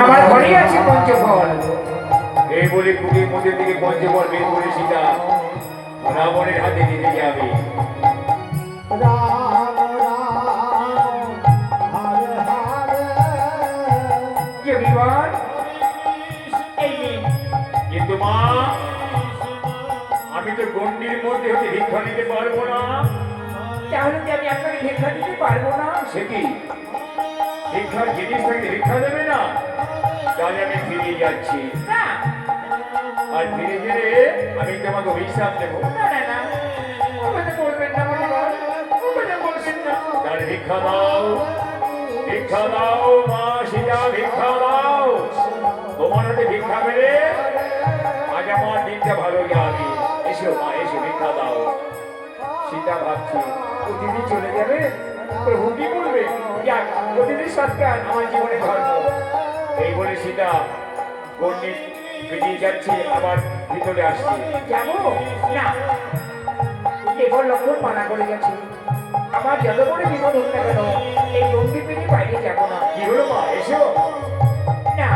আমার ঘরেই আছে পঞ্চফল। এই বলে কুটির মধ্যে থেকে পঞ্চফল বের করে সীতা রাবণের হাতে দিতে যাবে। কিন্তু মা, আমি তো গণ্ডির মধ্যে হতে ভিক্ষা নিতে পারবো না। তাহলে কি আমি আপনাকে ভিক্ষা দিতে পারবো না? সে কি ভিক্ষার জিনিস থাকলে ভিক্ষা দেবে না? তাহলে আমি ফিরে যাচ্ছি। না আর ধীরে ধীরে আমি তোমাকে অভিশাপ দেবো। না না না, ও কথা বলবেন না মহারাজ, ও কথা বলবেন না। তাহলে ভিক্ষা দাও, ভিক্ষা দাও মা সীতা, ভিক্ষা দাও। তোমার হাতে ভিক্ষা মেরে আজ আমার দিনটা ভালো যাবে। এসো মা, এসো, ভিক্ষা দাও। সীতা ভাবছি প্রতিদিন চলে যাবে, প্রভু কি বলবে? যাক, প্রতিদিন সৎকার আমার জীবনে ধর্ম। এই বলে সীতা গণ্ডির বেরিয়ে যাচ্ছে, আবার ভিতরে আসছে। যাবো না, কেবল লক্ষণ মানা করে গেছে। আমার যত বড় বিপদ হোক না কেন, এই গন্ডি পেরিয়ে বাইরে যাবো না। কি হলো মা, এসো। না,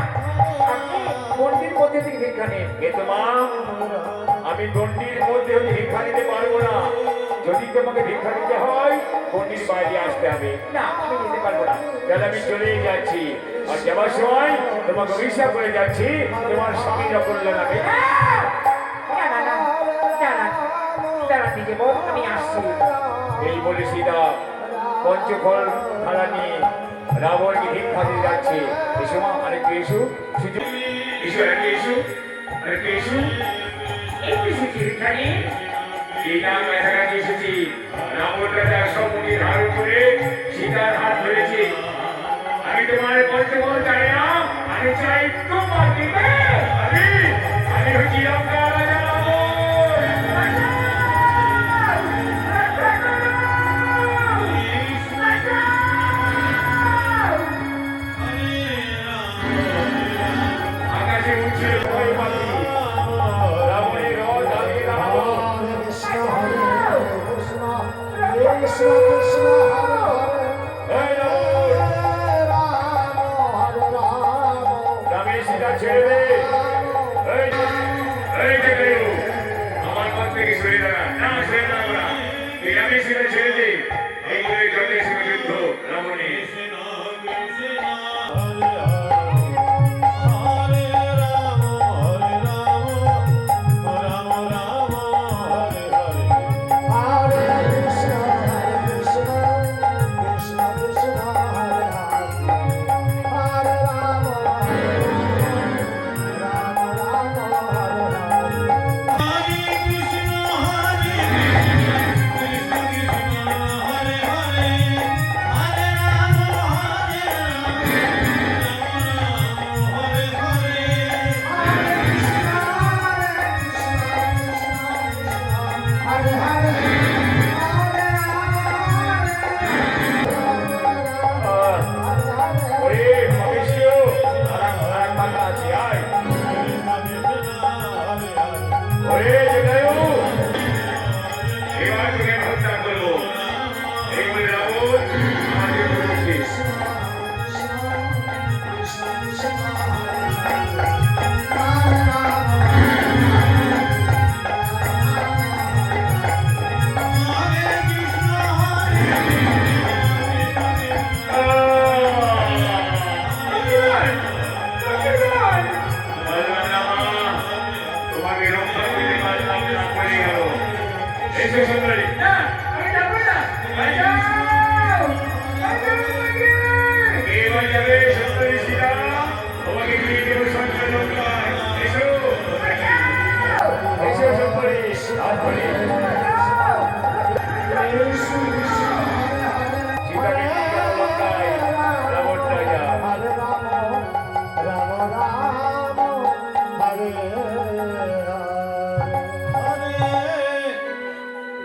আপনি গন্ডির মধ্যে থেকে ভিক্ষা নেন। কিন্তু মা, আমি গণ্ডির মধ্যে হতে ভিক্ষা নিতে পারবো না। যদি তোমাকে ভিক্ষা নিতে হয় গণ্ডির বাইরে আসতে হবে। না, আমি নিতে পারবো না। তাহলে আমি চলেই যাচ্ছি, আর যাবার সময় তোমাকে অভিশাপ করে যাচ্ছি, তোমার স্বামী অকল্যাণ হবে। না না না, দাঁড়ান দাঁড়ান, নিজে বল, আমি আসছি। এই বলে সীতা পঞ্চফল থালা নিয়ে রাবণকে ভিক্ষা দিয়ে যাচ্ছে। এসো মা, আরেকটু এসো, সুযোগ এসো, আরেকটু এসো, আরেকটু এসো। একটু এসেছি ভিক্ষা নিয়ে। সীতা কাছাকাছি এসেছি। রাবণ রাজা সম্মুখীর হার উপরে সীতার হাত ধরেছে। আমি তোমার পঞ্চফল চাই না, আমি চাই তোমার দিবে। আমি হচ্ছি লঙ্কা রাজা রাবণ। আকাশে উঠছে ভয় পাখি, রাবণের রথ দাঁড়িয়ে দাঁড়াবো। এই রাবণ, রামের সীতা ছেড়ে দে। এই দেখে আমার পথ থেকে সরে দাঁড়া। না, সরে দাঁড়াবো না। এই রামের সীতা ছেড়ে দে। এই বলে জলের সঙ্গে যুদ্ধ রাবণের।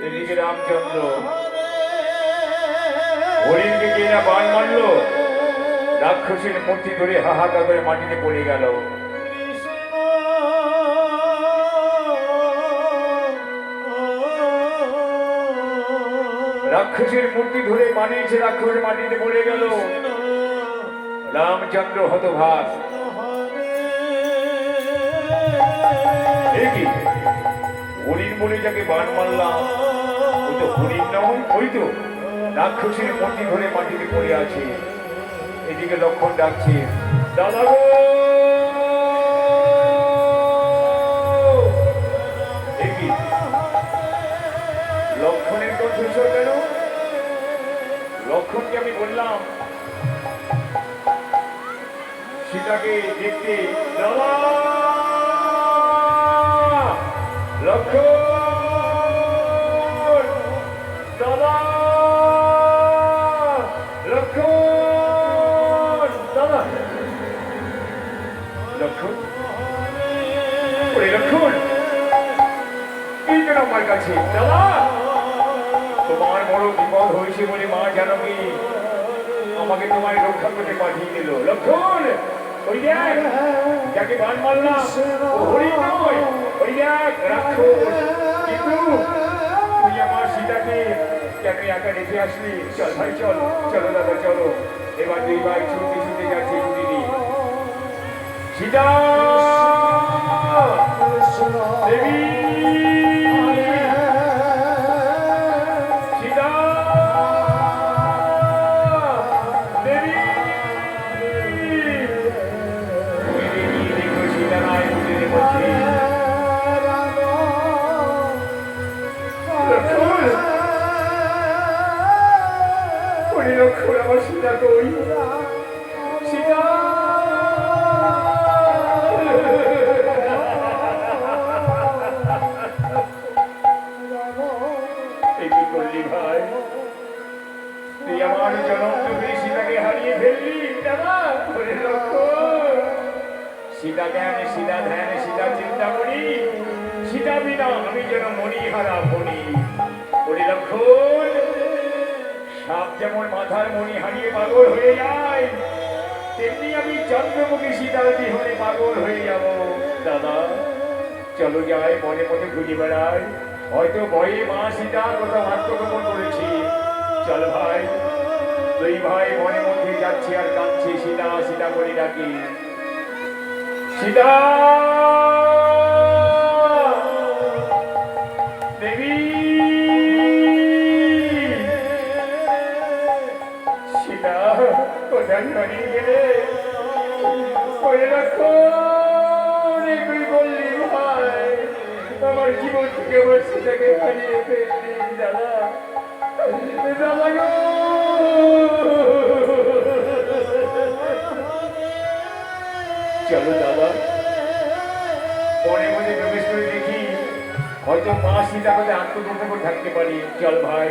এদিকে রামচন্দ্র হরিণকে কে না বান মারলো, রাক্ষসের মূর্তি ধরে হাহাকার করে মাটিতে পড়ে গেল। রাক্ষসের মূর্তি ধরে বানিয়েছে, রাক্ষসের মাটিতে পড়ে গেল। রামচন্দ্র হতভাগ, এ কি হরিণ বলে যাকে বান মারলাম ও তো হরিণ নয়, ওই তো রাক্ষসের মূর্তি ধরে মাটিতে পড়ে আছে। এদিকে লক্ষণ ডাকছে, দাদা গো! এ কি লক্ষণের কণ্ঠস্বর কেন? লক্ষণকে আমি বললাম সীতাকে দেখতে, দাদা লক্ষণ, দাদা লক্ষণ, দাদা লক্ষণ, ওরে লক্ষণ এই কেন আমার কাছে? দাদা তোমার বড় বিপদ হয়েছে বলে মা জানকী আমাকে তোমায় রক্ষা করতে পাঠিয়ে দিল। লক্ষণ, ওই দেখ যাকে বান মারলাম ও হরিণ নয়, ওই দেখ রাক্ষস। কিন্তু তুই আমার সীতাকে কেন একা রেখে আসলি? চল ভাই চল, চলো দাদা চলো। এবার দুই ভাই ছুটতে ছুটতে যাচ্ছে দুদিনই। সীতা দেবী, সীতা দেবী, দেখো সীতা নাই দুদিনের মধ্যে। লক্ষণ, ওরে লক্ষণ আমার সীতা কই? সীতা এই কি করলি ভাই? তুই আমার জনম দুঃখী সীতাকে হারিয়ে ফেললি। দাদা ওরে লক্ষণ, সীতা জ্ঞান সীতা ধ্যান সীতা চিন্তা করি, সীতা বিনা আমি যেন মণিহারা বনি। ওরে লক্ষণ, সাপ যেমন মাথার মণি হারিয়ে পাগল হয়ে যায়, তেমনি আমি চন্দ্রমুখী সীতার বিহনে পাগল হয়ে যাব। দাদা চলো যাই, মনে মনে ঘুরে বেড়াই, হয়তো ভয়ে মা সীতা কোথাও আত্মগোপন করেছি। চল ভাই, দুই ভাই মনে মধ্যে যাচ্ছে আর কাঁদছে, সীতা সীতা বলে ডাকি। সীতা দেবী, সীতা কোথায় হারিয়ে গেলে? করে রাখো তুই বললি ভাই আমার জীবন থেকে আমার সীতাকে হারিয়ে ফেললি। দাদা দাদা গো! চলো দাদা, মনে মনে প্রবেশ করে দেখি, হয়তো মা সীতা কোথায় আত্মগোপন করে থাকতে পারি। চল ভাই,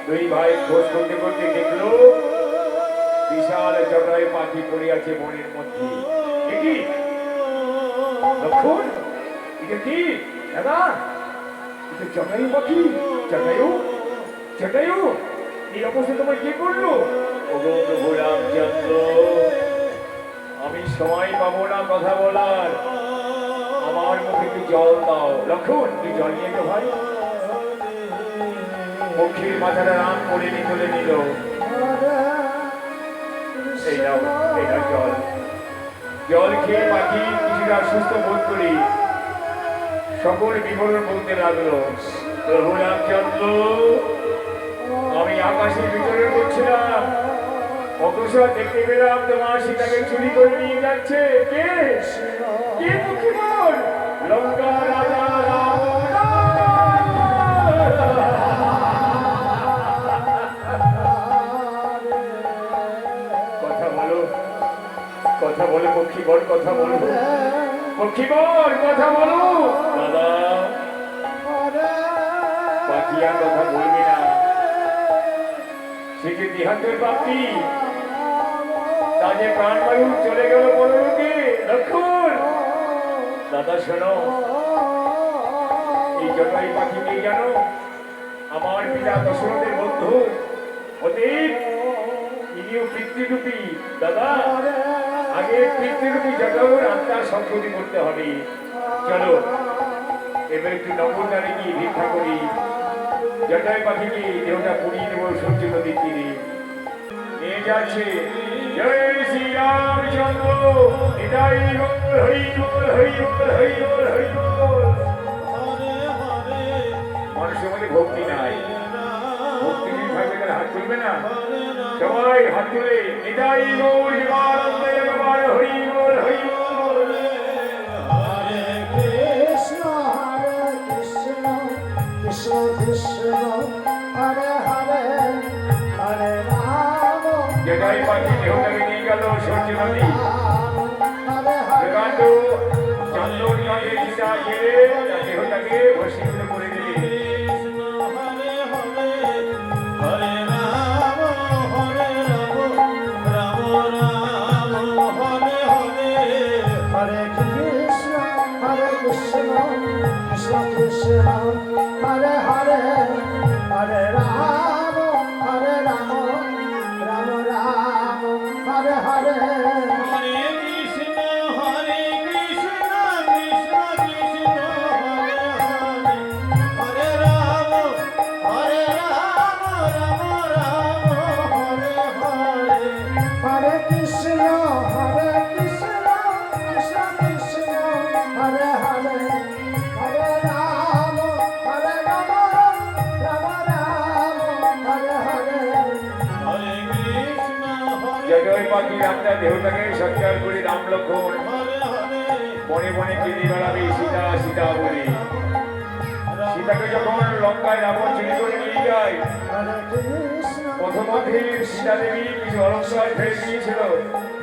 দুই ভাই খোঁজ করতে করতে দেখলো বিশাল জটায়ু পাখি পড়ে আছে বনের মধ্যে। কি লক্ষণ, এটা কি? দাদা এটা জটায়ু পাখি। জটায়ু, জটায়ু এই অবস্থা তোমার কে করলো? ওগো প্রভু রামচন্দ্র, আমি সময় পাবো না কথা বলার, আমার মুখে একটু জল দাও। লক্ষণ তুই জল নিয়ে তো ভাই। পক্ষীর মাথাটা রান করে তুলে নিল। এই নাও, এই নাও জল। জল খেয়ে পাখি কিছুটা সুস্থ বোধ করি সকল বিবরণ বলতে লাগলো। প্রভু রামচন্দ্র, আমি আকাশে বিচরণ করছিলাম, অগ্রসর দেখতে পেলাম তোমার সীতাকে চুরি করে নিয়ে যাচ্ছে। কে? কে পক্ষীবর? লঙ্কা রাজা রাবণ। কথা বলো, কথা বলো পক্ষীবর, কথা বলো পক্ষীবর, কথা বলো। দাদা পাখিয়া কথা বলবি না, সে যে দেহান্তের প্রাপ্তি, তাদের প্রাণবায়ু চলে গেল পরলোকে। লক্ষণ দাদা শোনো, এই জটায়ু পাখিকে জানো আমার পিতা দশরথের বন্ধু অতীত, ইনিও পিতৃরূপী। দাদা আগে পিতৃরূপী জটায়ুর আত্মার সম্পত্তি করতে হবে। চলো এবার একটু নবদ্বারে গিয়ে ভিক্ষা করি, জটায়ু পাখিকে দেহটা পুড়িয়ে দেবো সূর্য নদীর তীরে। নিয়ে যাচ্ছে জয় শ্রী রামচন্দ্র নিতাই গৌর হরি বল হরি বল হরি বল হরি বল। মানুষের মধ্যে ভক্তি নাই, ভক্তি যদি থাকবে তাহলে হাত তুলবে না। সবাই হাত তুলে নিতাই গৌর জীবানন্দে বাবার হরি বল হরি বল। কৃষ্ণ কৃষ্ণ হরে হরে হরে রাম জটাই পাখি দেহটাকে নিয়ে গেল সূর্য নদী হরে হরে প্রকাণ্ড চন্দন কাঠে চিতা গেলে তার দেহটাকে ভস্মীভূত করে দিলে। হরে কৃষ্ণ কৃষ্ণ কৃষ্ণ হরে হরে হরে রাম রাম রাম হরে হরে হরে কৃষ্ণ কৃষ্ণ কৃষ্ণ হরে হরে হরে রাম রাম রাম হরে হরে জটাই পাখি আপনার দেহটাকে সৎকার করে রাম লক্ষ্মণ বনে বনে কেঁদে বেড়াবে সীতা সীতা বলে। সীতাকে যখন লঙ্কায় রাবণ চুরি করে নিয়ে যায়, হরে কৃষ্ণ প্রথমে সীতা দেবী কিছু অলঙ্কার ফেলে দিয়েছিল।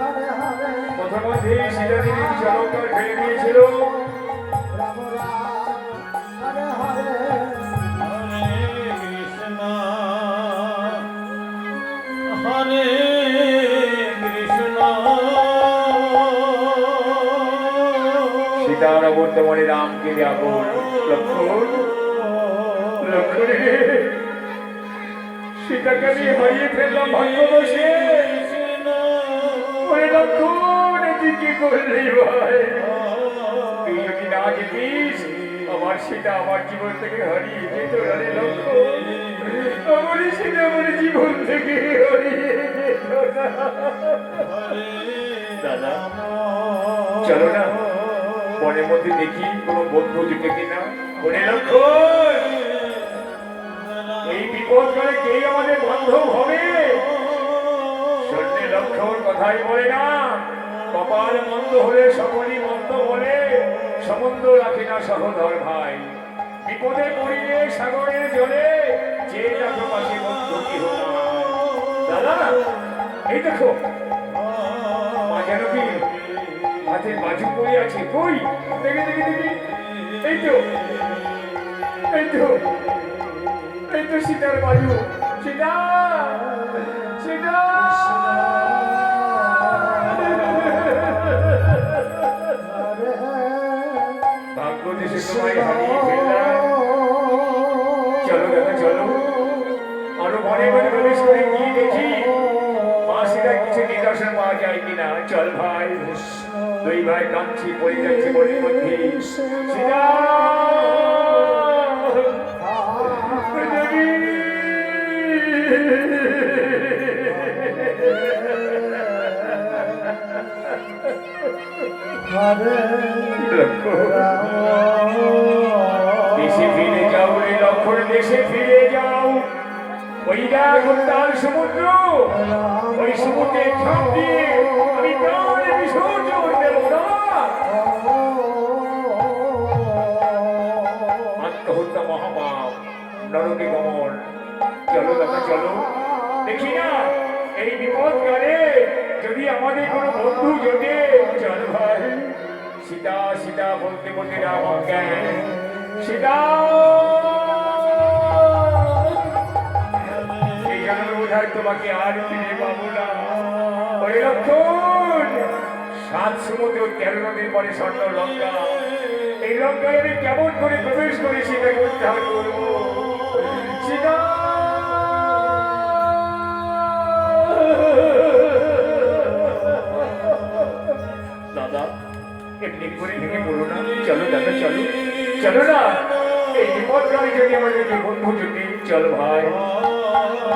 হরে হরে প্রথমে সীতা দেবী কিছু অলঙ্কার ফেলে দিয়েছিল। রাম রাম হরে হরে সীতার বর্তমানে রামকে আগুন লক্ষ্মণ লক্ষ্মণ রে, সীতাকে নিয়ে হারিয়ে ফেললাম ভাগ্যবশে। ওরে লক্ষ্মণ, তুই কি করলি ভাই? তুই যদি না যেতিস আমার সীতা আমার জীবন থেকে হারিয়ে যেত। রে লক্ষ্মণ, আমার সীতা আমার জীবন থেকে হারিয়ে যেত না। দাদা চলো না বনের মধ্যে দেখি কোনো বন্ধু জুটে কিনা। ওরে লক্ষ্মণ, এই বিপদ করে কে আমাদের বান্ধব হবে? শোনে লক্ষ্মণ, কথাই বলে না, কপাল মন্দ হলে সকলই মন্দ বলে, সম্বন্ধ রাখে না সহধর ভাই। বিপদে পড়িলে সাগরের জলে যে দেখো পাশে বন্ধু কি হতো। দাদা এই দেখো মা যেন কি হাতে বাজু পড়ে আছে। কই দেখে দেখে দেখি, এই তো এই তো এই তো সীতার বাজু। সীতা সীতা ভাগ্য দেশে তোমায় হারিয়ে ফেললাম। চলো দাদা চলো, আরো বনে বনে প্রবেশ করে গিয়ে দেখি মা সীতার কিছু নিদর্শন পাওয়া যায় কিনা। চল ভাই, দুই ভাই কাঁদছি পড়ে যাচ্ছে বনের মধ্যে। সীতা দেবী, হরে দেশে ফিরে যাও রে লক্ষ্মণ, দেশে ফিরে যাও। ওই দেখো তার সমুদ্র, ওই সমুদ্রে ঝাঁপ দিয়ে আমি প্রাণ বিসর্জন দেব না। আত্মহত্যা মহাপাপ, নরকে গমন। চলো দাদা চলো, দেখি না এই বিপদকালে যদি আমাদের কোনো বন্ধু জোটে। চল ভাই, সীতা সীতা বলতে বলতে রাম অজ্ঞান। সীতা এই জন্মের বোঝার তোমাকে আর ফিরে পাবো না। ওরে লক্ষ্মণ, 7 সমুদ্র 13 নদীর পরে স্বর্ণ লঙ্কা, এই লঙ্কায় আমি কেমন করে প্রবেশ করে সীতাকে উদ্ধার করবো? সীতা দাদা এমনি করে ভেঙে পড়ো না। চলো দাদা চলো, চলো না এই বিপদকালে যদি আমাদেরকে বন্ধু জুটি। চলো ভাই,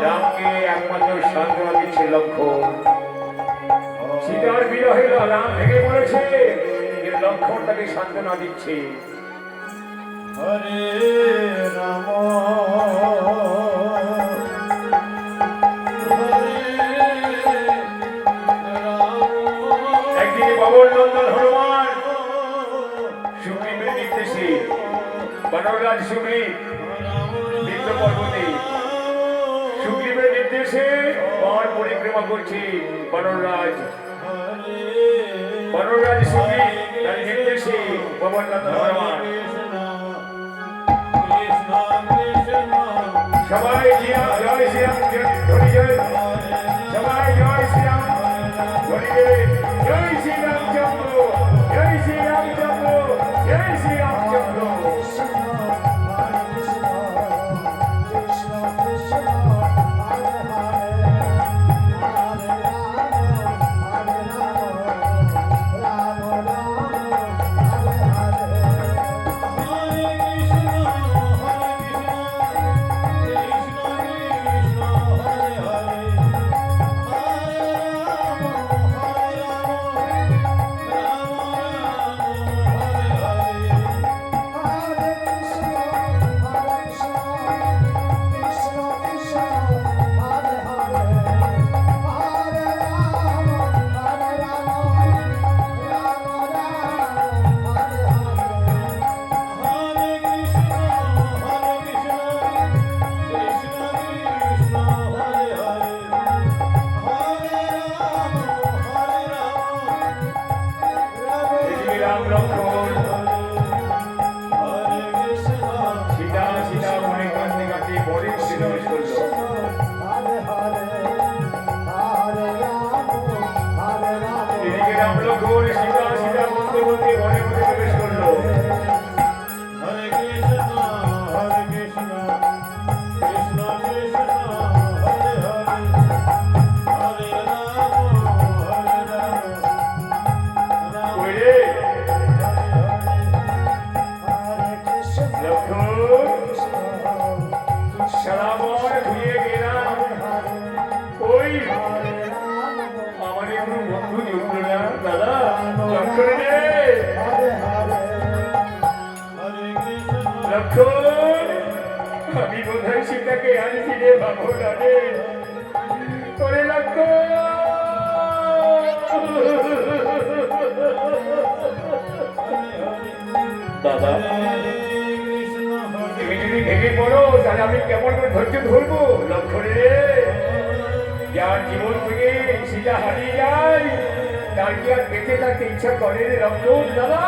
রামকে একমাত্র সান্ত্বনা দিচ্ছে লক্ষ্মণ। সীতার বিরহে লালাম ভেঙে পড়েছে, কিন্তু লক্ষণ তাকে সান্ত্বনা দিচ্ছে। হরে রাম একদিকে বাবর নন্দন হনুমান সুগ্রীবের নির্দেশে বনরাজ সুগ্রীব বিন্ধ্য পর্বতে সুগ্রীবের নির্দেশে পাহাড় পরিক্রমা করছে বনরাজ সুগ্রীব তার নির্দেশে বাবর নন্দন হনুমান সবাই জয় শ্রীরাম ধরি জয়, সবাই জয় শ্রীরাম ধরি জয় শ্রীরামচন্দ্র, জয় শ্রীরামচন্দ্র, জয় শ্রীরামচন্দ্র। রাম লক্ষ্মণ সীতা সীতা মনে কাঁদতে কাঁদতে বনে বসে প্রবেশ করলো। এদিকে রাম লক্ষ্মণ সীতা সীতা বলতে বলতে বনে বসে প্রবেশ করলো। হরে কৃষ্ণ হরে কৃষ্ণ কৃষ্ণ কৃষ্ণ হরে হরে হরে রাম কই রে হরে কৃষ্ণ লক্ষ্মণ, সারা বন ঘুরিয়ে গেলাম, ওই আমার কোনো বন্ধু জুটলো না দাদা। লক্ষ্মণ রে লক্ষ্মণ, আমি বোধহয় সীতাকে আনছি রে বাবু রে, করে লক্ষ্মণ। দাদা তুমি যদি ভেঙে পড়ো তাহলে আমি কেমন করে ধৈর্য ধরবো? লক্ষ্মণ রে, যার জীবন থেকে সীতা হারিয়ে যায় তার কি আর বেঁচে থাকতে ইচ্ছা করে রে লক্ষ্মণ? দাদা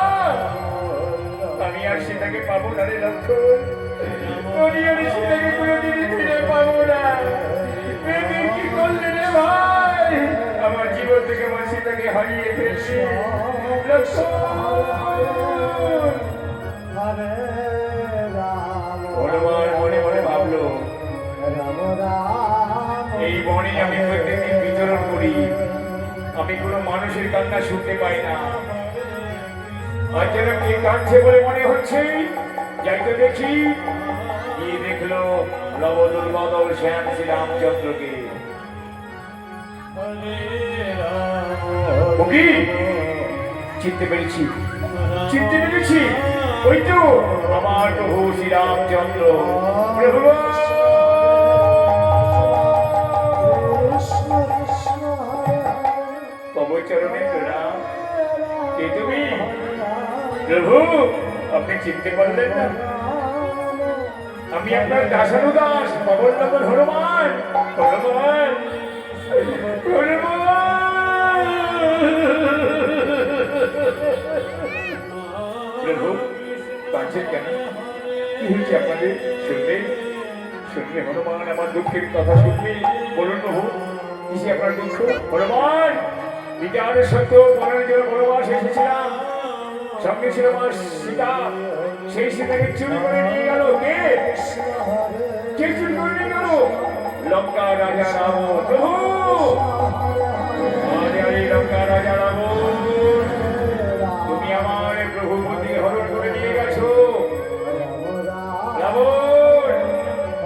আমি আর সীতাকে পাবো না রে লক্ষ্মণ, আমি সীতাকে কোনোদিনই ফিরে পাবো না। প্রেমের কি করলে রে ভাই, আমার জীবন থেকে আমার সীতাকে হারিয়ে ফেলছি লক্ষ্মণ। হরে রাম হনুমান মনে মনে ভাবলো, রাম রাম এই বনে আমি প্রত্যেকদিন বিচরণ করি, আমি কোনো মানুষের কান্না শুনতে পাই না। আজ যেন কে কাঁদছে বলে মনে হচ্ছে, যাই তো দেখি। গিয়ে দেখলো নবদুল বদল শ্যাম শ্রীরামচন্দ্রকে। ওকি চিনতে পেরেছি, চিনতে পেরেছি, ওই তো আমার প্রভু শ্রীরামচন্দ্র। প্রভু কৃষ্ণ কৃষ্ণ হরে কবর চরণে প্রণাম। কে তুমি? প্রভু আপনি চিনতে পারলেন না? আমি আপনার দাসানু দাস কবর নগর হনুমান। হনুমান হনুমান। প্রভু কাঁদছেন কেন? কি হয়েছে আপনাদের? শুনবে শুনবে হনুমান, আমার দুঃখের কথা শুনবে। বলুন প্রভু কিসে আপনার দুঃখ? হনুমান বিদ্যার সত্য পালনের জন্য বনবাস এসেছিলাম, সঙ্গে ছিল আমার সীতা। সেই সীতাকে চুরি করে নিয়ে গেল কে? কে চুরি করে নিয়ে গেল? লঙ্কা রাজা রাবণ। প্রভু আরে আরে লঙ্কা রাজা রাবণ, তুমি আমার প্রভু মন্দির হরণ করে নিয়ে গেছো। রাবণ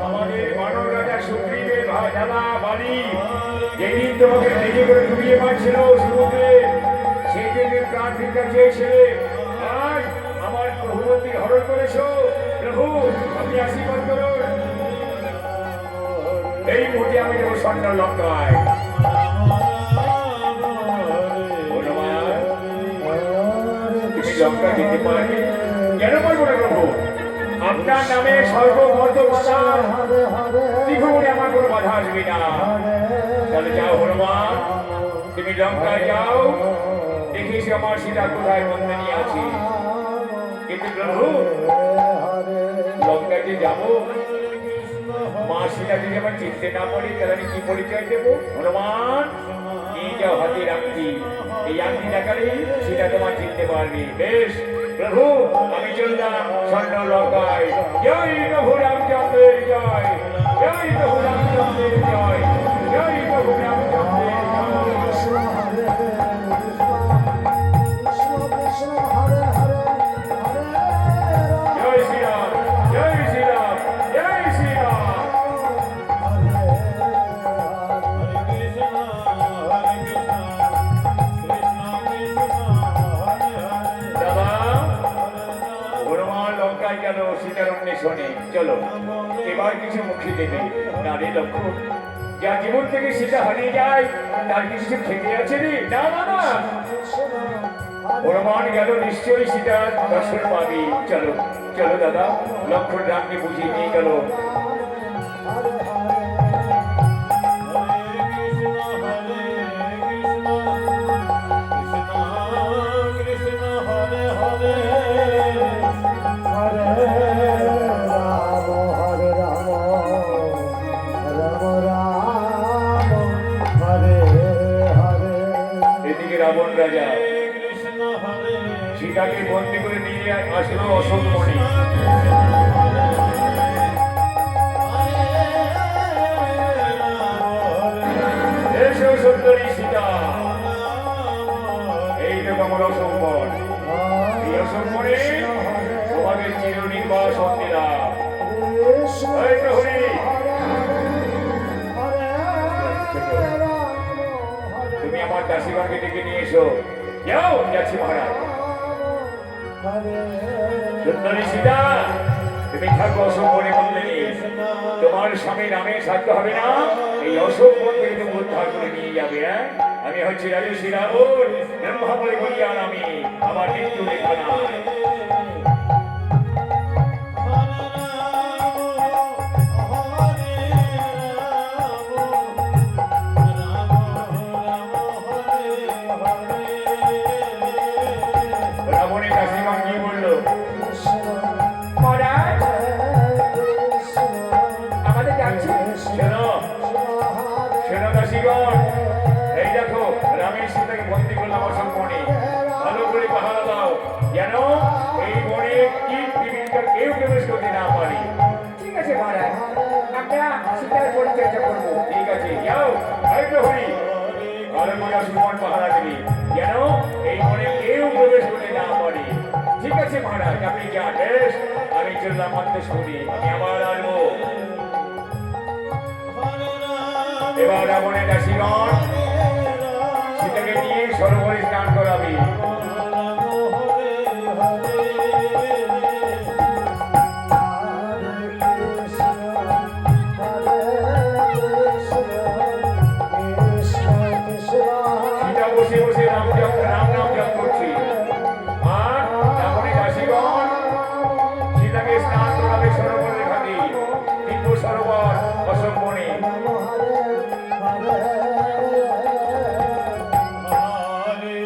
আমাদের মানব রাজা সুগ্রীবের দাদা বালি যেদিন তোমাকে নিজে করে ডুবিয়ে মারছিল সমুদ্রে, যেটা চেয়েছিলে আজ আমার প্রভুমন্ত্রী হরণ করেছো। প্রভু আপনি আশীর্বাদ করুন। এই মুহূর্তে আমি যাবো স্বর্ণ লঙ্কায়। হনুমান, তুমি লঙ্কা যেতে পারবে? কেন পারবো না প্রভু? আপনার নামে সর্বমত পাতাল ত্রিভুবনে আমার কোনো বাধা আসবে না। তাহলে যাও হনুমান, তুমি লঙ্কায় যাও, দেখিস আমার সীতা কোথায় বন্দিনী আছে। কিন্তু প্রভু লঙ্কায় যে যাবো, মা সীতা যদি আমার চিনতে না পারি তাহলে আমি কি পরিচয় দেবো? হনুমান, নিয়ে যাও হাতের আংটি, এই আংটি দেখালেই সীতা তোমার চিনতে পারবে। বেশ প্রভু, আমি চললাম স্বর্ণ লঙ্কায়। জয় প্রভু রামচন্দ্রের জয়, জয় প্রভু রামচন্দ্রের জয়, জয় প্রভু রামচন্দ্রের জয়। কৃষ্ণ হরে কৃষ্ণ হরে হরে হরে রাম জয় শ্রীরাম, জয় শ্রীরাম, জয় শ্রীরাম। দাদা, হনুমান লঙ্কায় গেল সীতার অন্বেষণে। চলো এবার কিছু মুখে দেবে। না রে লক্ষ্মণ, যা জীবন থেকে সীতা হারিয়ে যায় তার কিছু খেতে আছে রে? না না না, হনুমান গেল নিশ্চয়ই সীতার দর্শন পাবি। চলো চলো দাদা, লক্ষ্মণ রামকে বুঝিয়ে নিয়ে গেল। এদিকে রাবণ রাজা সীতাকে বন্দি করে নিয়ে আসলো অশোক মণি। এসো সুন্দরী সীতা, এই দেখো আমার অশোক বন। এই অশোক মণি তোমাদের চিরনির্বাস দিলাম। এই প্রহরী, তুমি আমার দাসীগণকে ডেকে নিয়ে এসো। যাও, যাচ্ছি মহারাজ। সুন্দরী সীতা, তুমি থাকো অশোক বনে বন্দিনী। তোমার স্বামী রামের সাধ্য হবে না এই অশোক বন থেকে তুমি উদ্ধার করে নিয়ে যাবে। হ্যাঁ, আমি হচ্ছি রাজর্ষি রাবণ, ব্রহ্মা বলে বলিয়ান আমি, আমার মৃত্যু লেখা নাই। রাবণের দাসীগণ কি বললো? মহারাজ আমাদের যাচ্ছি। শোনো শোনো দাসীগণ, এই দেখো রামের সীতাকে বন্দি করলাম অশোক বনে। ভালো করে পাহারা দাও যেন এই বনে কীট বিবিধ কেউ প্রবেশ করতে না পারে। ঠিক আছে মহারাজ, আমরা সীতার পরিচর্যা করবো। ঠিক আছে, যাও। এই প্রহরী, ভালো করে অশোক বন পাহারা দিবি যেন এই বনে কেউ প্রবেশ করতে না পারে। ঠিক আছে মহারাজ, আপনি যান। বেশ, আমি চললাম মন্তেশ্বরী, আমি আবার আসবো। এবার রাবণের দাসীগণ সীতাকে নিয়ে সরোবরে স্নান করাবে। সীতা বসে বসে রাম নাম জপ করছে, আর রাবণের দাসীগণ সীতাকে স্নান করাবে সরোবরের ঘাটে। দিব্য সরোবর অশোক বনে। হরে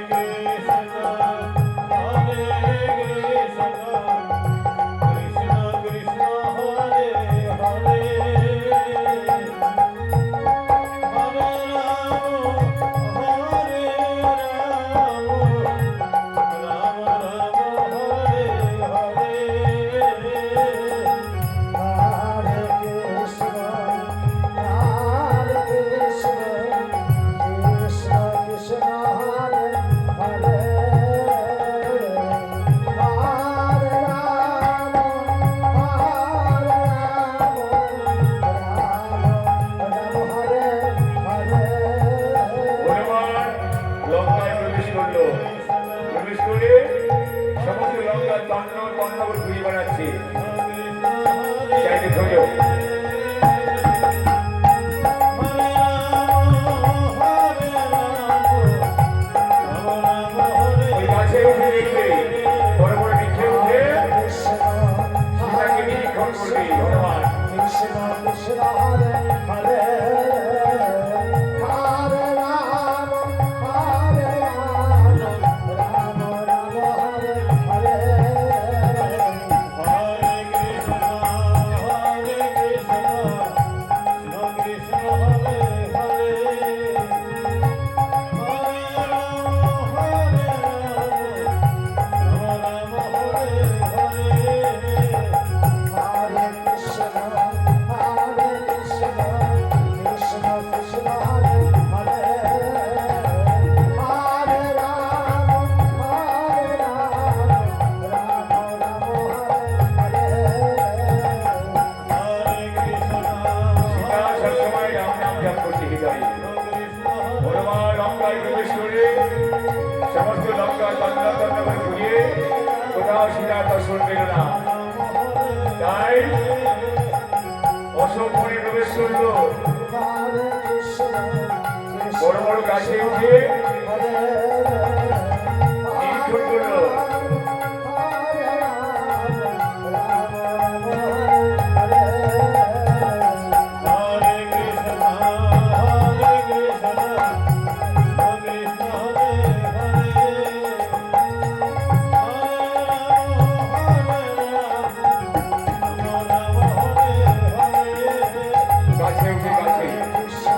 তন্ন তন্ন করে ঘুরে বেড়াচ্ছে চাইতে খোঁজো ওই গাছে উঠে দেখবে বড় বড় বৃক্ষে উঠে সীতাকে নিরীক্ষণ করবে হনুমান কৃষ্ণ কৃষ্ণ হরে হরে হরে রাম হরে রাম রাম রাম হরে হরে হরে কৃষ্ণ হরে কৃষ্ণ কৃষ্ণ কৃষ্ণ হরে হরে হরে রাম হরে রাম রাম রাম হরে সীতা সবসময় রাম নাম জপ করতে হৃদয়ে হনুমান লঙ্কায় প্রবেশ করে সমস্ত লঙ্কার তন্ন তন্ন করে ঘুরিয়ে কোথাও সীতার দর্শন পেল না তাই অশোক বনে প্রবেশ করলো হরে কৃষ্ণ বড় বড় গাছে উঠে হরে নিরীক্ষণ করলো হরে রাম রাম রাম হরে গাছে উঠে গাছে কৃষ্ণ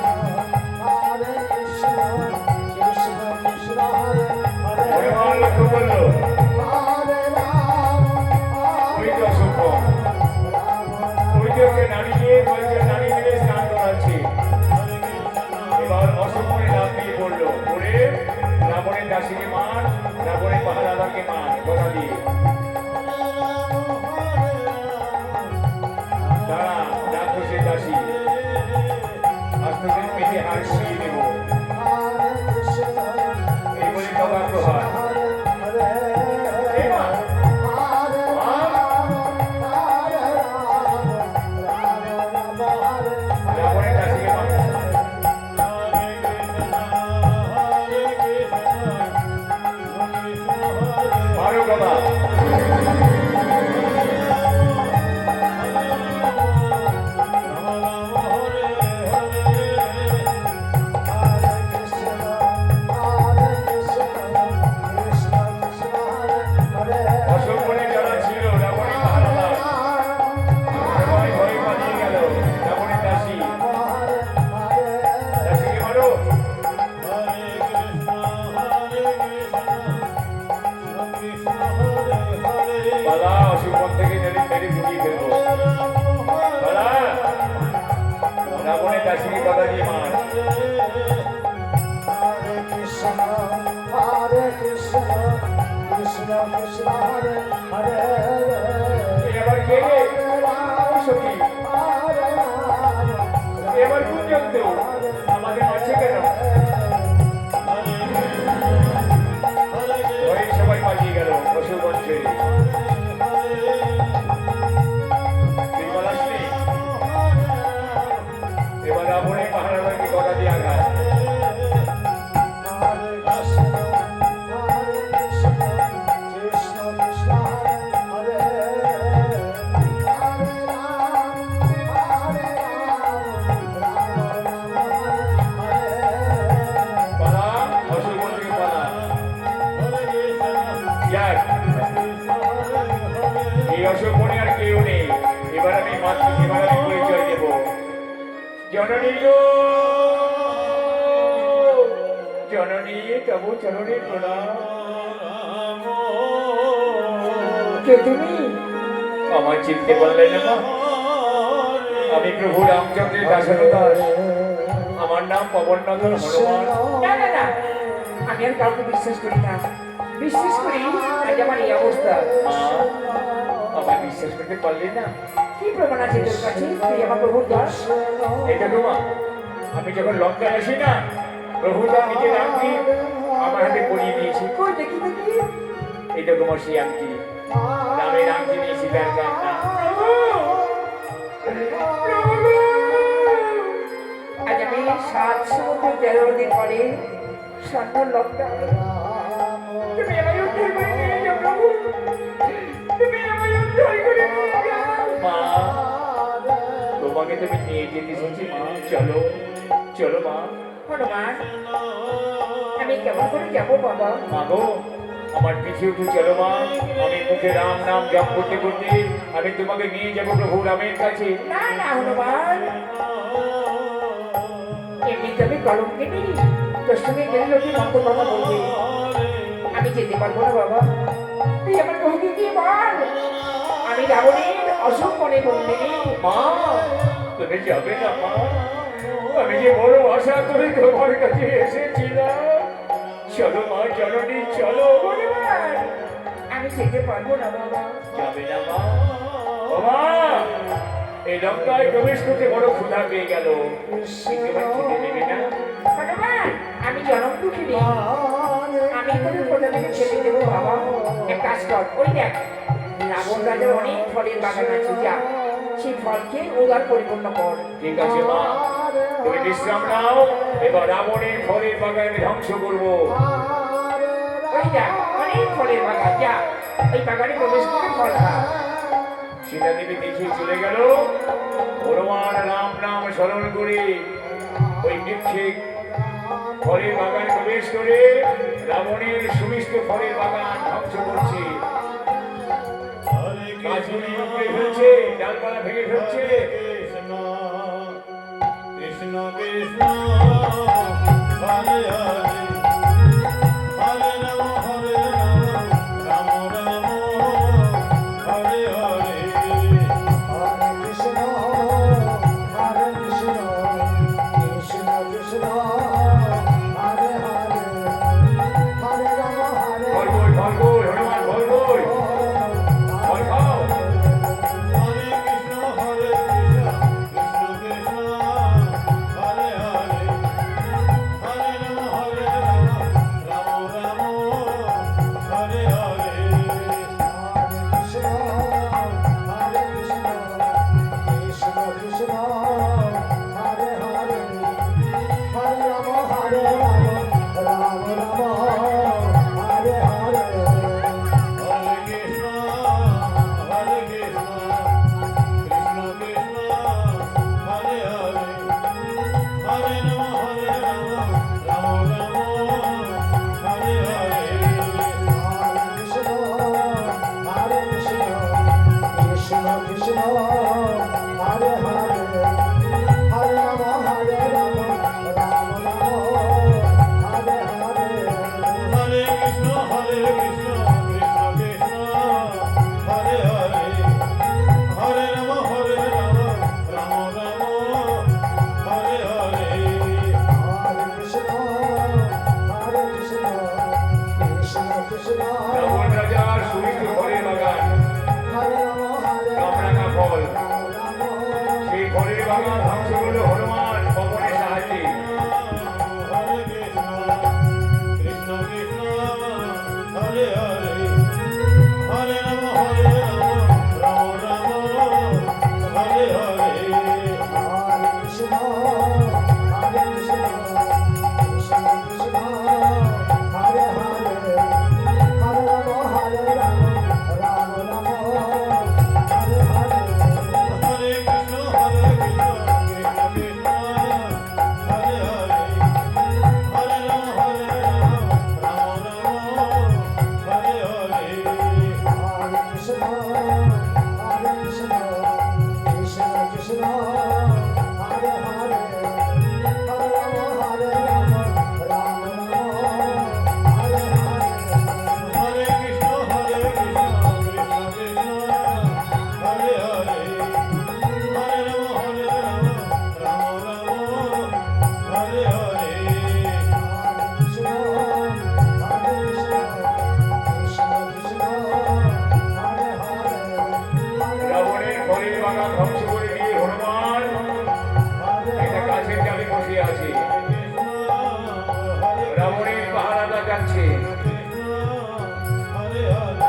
হরে কৃষ্ণ কৃষ্ণ কৃষ্ণ হরে হরে হনুমান লক্ষ্য করলো হরে রাম ওই হরে তো অশোক বন। রাম ওই যে ওকে নাড়িয়ে কয়েকজন নাড়ি মিলে স্নান করাচ্ছে এবার অশোক বনে নাম দিয়ে পড়লো পড়ে রাবণের দাসীকে মার রাবণের পাহারাদারকে মার গদা দিয়ে তারা রাক্ষসের দাসী আজ তোদের পেটে হার শুয়ে দেবো হরে কৃষ্ণ এই বলে কবার প্রহার হরে হরে এই মা হরে রাম হরে রাম রাম রাম হরে রাবণের দাসীকে মার মারো গদা হরে কৃষ্ণ হরে কৃষ্ণ কৃষ্ণ কৃষ্ণ হরে হরে অশোক বনে যারা ছিল রাবণের পাহারাদার সবাই ভয়ে পালিয়ে গেল রাবণের দাসী হরে হরে দাসীকে মারো বালা অশোক বন থেকে মেরে মেরে গুটিয়ে ফেলবো বালা রাবণের দাসীকে গদা দিয়ে মার হরে কৃষ্ণ হরে কৃষ্ণ কৃষ্ণ কৃষ্ণ হরে হরে এই আবার কে রে ওই সখী হরে রাম এবার কোন জগতে আমাদের মারছে কেন ভয়ে সবাই পালিয়ে গেল অশোক বন ছেড়ে তুই পালাসনি এবার রাবণের পাহারাদারকে গদা দিয়ে আঘাত হরে কৃষ্ণ হরে কৃষ্ণ কৃষ্ণ কৃষ্ণ হরে হরে হরে রাম হরে রাম রাম রাম হরে হরে পালা অশোক বন থেকে পালা যাক এই অশোক বনে আর কেউ নেই এবার আমি পরিচয় দেব জননী গো, জননী তবু চরণে প্রণাম কে তুমি? আমার চিনতে পারলে না মা? আমি প্রভু রামচন্দ্রের দাসনদাস আমার নাম পবননাথন হনুমান না না না, আমি আর কাউকে বিশ্বাস করি না। বিশ্বাস করি আজ আমার এই অবস্থা। মা, আমায় বিশ্বাস করতে পারলে না? কি প্রমাণ আছে তোর কাছে তুই আমার প্রভুর দাস? এটা তোমা আমি যখন লঙ্কায় আসি না প্রভু তার নিজের আংটি আমার হাতে পরিয়ে দিয়েছি কই দেখি দেখি। এটা তোমার সেই আংটি রামে রাম যিনি সীতার কান্না। আজ আমি 7 সমুদ্র 13 নদীর পরে স্বর্ণ লঙ্কা তুমি আমায় উদ্ধার করে নিয়ে যাও প্রভু, তুমি আমায় উদ্ধার করে নিয়ে যাও। মা, তোমাকে তুমি নিয়ে যেতে এসেছি মা, চলো চলো মা। হনুমান, আমি কেমন করে যাবো বাবা? মা গো, আমার পিছিয়ে উঠে চলো মা, আমি মুখে রাম নাম জপ করতে করতে আমি তোমাকে নিয়ে যাবো প্রভু রামের কাছে। না না হনুমান, এমনিতে আমি কলঙ্কিনী, তোর সঙ্গে গেলে লোকে মন্দ কথা বলবে, আমি যেতে পারবো না বাবা। তুই আমার বহুকে গিয়ে বল আমি রাবণের অসুখ মনে বললেনি। মা, তুমি যাবে না মা, আমি যে বড় আশা করে তোমার কাছে এসেছিলাম। চলো মা, জননী চলো। হনুমান, আমি যেতে পারবো না বাবা। যাবে না মা? ও মা, এই লঙ্কায় প্রবেশ করতে বড় ক্ষুধা পেয়ে গেল, একেবারে খেতে দেবে না? হনুমান, আমি জনম দুঃখিনী, আমি তোদের কোথা থেকে ছেড়ে দেবো বাবা। এক কাজ কর, ওই দেখ রাবণ রাজার অনেক ফলের বাগান আছে, যা সেই ফলকে উদার পরিপূর্ণ কর। ঠিক আছে মা, তুমি বিশ্রাম নাও, এবার রাবণের ফলের বাগান আমি ধ্বংস করবো। ওই দেখ অনেক ফলের বাগান, যা ওই বাগানে প্রবেশ করে ফল খা। সীতা দেবী দেখিয়ে চলে গেল। হনুমান রাম নাম স্মরণ করে ওই বৃক্ষে ফলের বাগান প্রবেশ করে রাবণের সুমিষ্ট ফলের বাগান ধ্বংস করছে। গাছগুলি উপড়ে ফেলছে, ডালপালা ভেঙে ফেলছে। কৃষ্ণ কৃষ্ণ হরে হরে হরে রাম রাম রাম হরে হরে হরে কৃষ্ণ কৃষ্ণ কৃষ্ণ হরে হরে হরে রাম ভয় কই, ভয় কই, হনুমান ভয় কই, ভয় খাও। হরে কৃষ্ণ কৃষ্ণ কৃষ্ণ হরে হরে হরে রাম রাম রাম হরে হরে হরে কৃষ্ণ কৃষ্ণ কৃষ্ণ হরে হরে হরে রাম রাম রাম হরে হরে হরে কৃষ্ণ কৃষ্ণ কৃষ্ণ হরে হরে হরে রাম রাম রাম হরে হরে হরে কৃষ্ণ কৃষ্ণ কৃষ্ণ হরে হরে হরে রাম রাম রাম হরে হরে হরে কৃষ্ণ কৃষ্ণ কৃষ্ণ হরে হরে হরে রাম রাম রাম হরে হরে হরে কৃষ্ণ কৃষ্ণ কৃষ্ণ রাবণ রাজার সুমিষ্ট ফলের বাগান, হরে রাম কামরাঙা ফল, রাম সেই ফলের বাগান ধ্বংস করলো হনুমান পবনের সাহায্যে। হরে কৃষ্ণ কৃষ্ণ হরে হরে হরে রাম রাম রাম হরে হরে হরে কৃষ্ণ কৃষ্ণ কৃষ্ণ হরে হরে হরে রাম রাম রাম হরে হরে হরে কৃষ্ণ কৃষ্ণ কৃষ্ণ হরে হরে হরে রাম রাম রাম হরে হরে হরে কৃষ্ণ কৃষ্ণ কৃষ্ণ হরে হরে হরে রাম রাম রাম হরে হরে হরে কৃষ্ণ কৃষ্ণ কৃষ্ণ হরে হরে হরে রাম রাম রাম হরে হরে কৃষ্ণ কৃষ্ণ কৃষ্ণ হরে হরে রাবণের ফলের বাগান ধ্বংস করে দিয়ে হনুমান একটা গাছের ডালে বসে আছে। রাবণের পাহারাদার যাচ্ছে। হরে হরে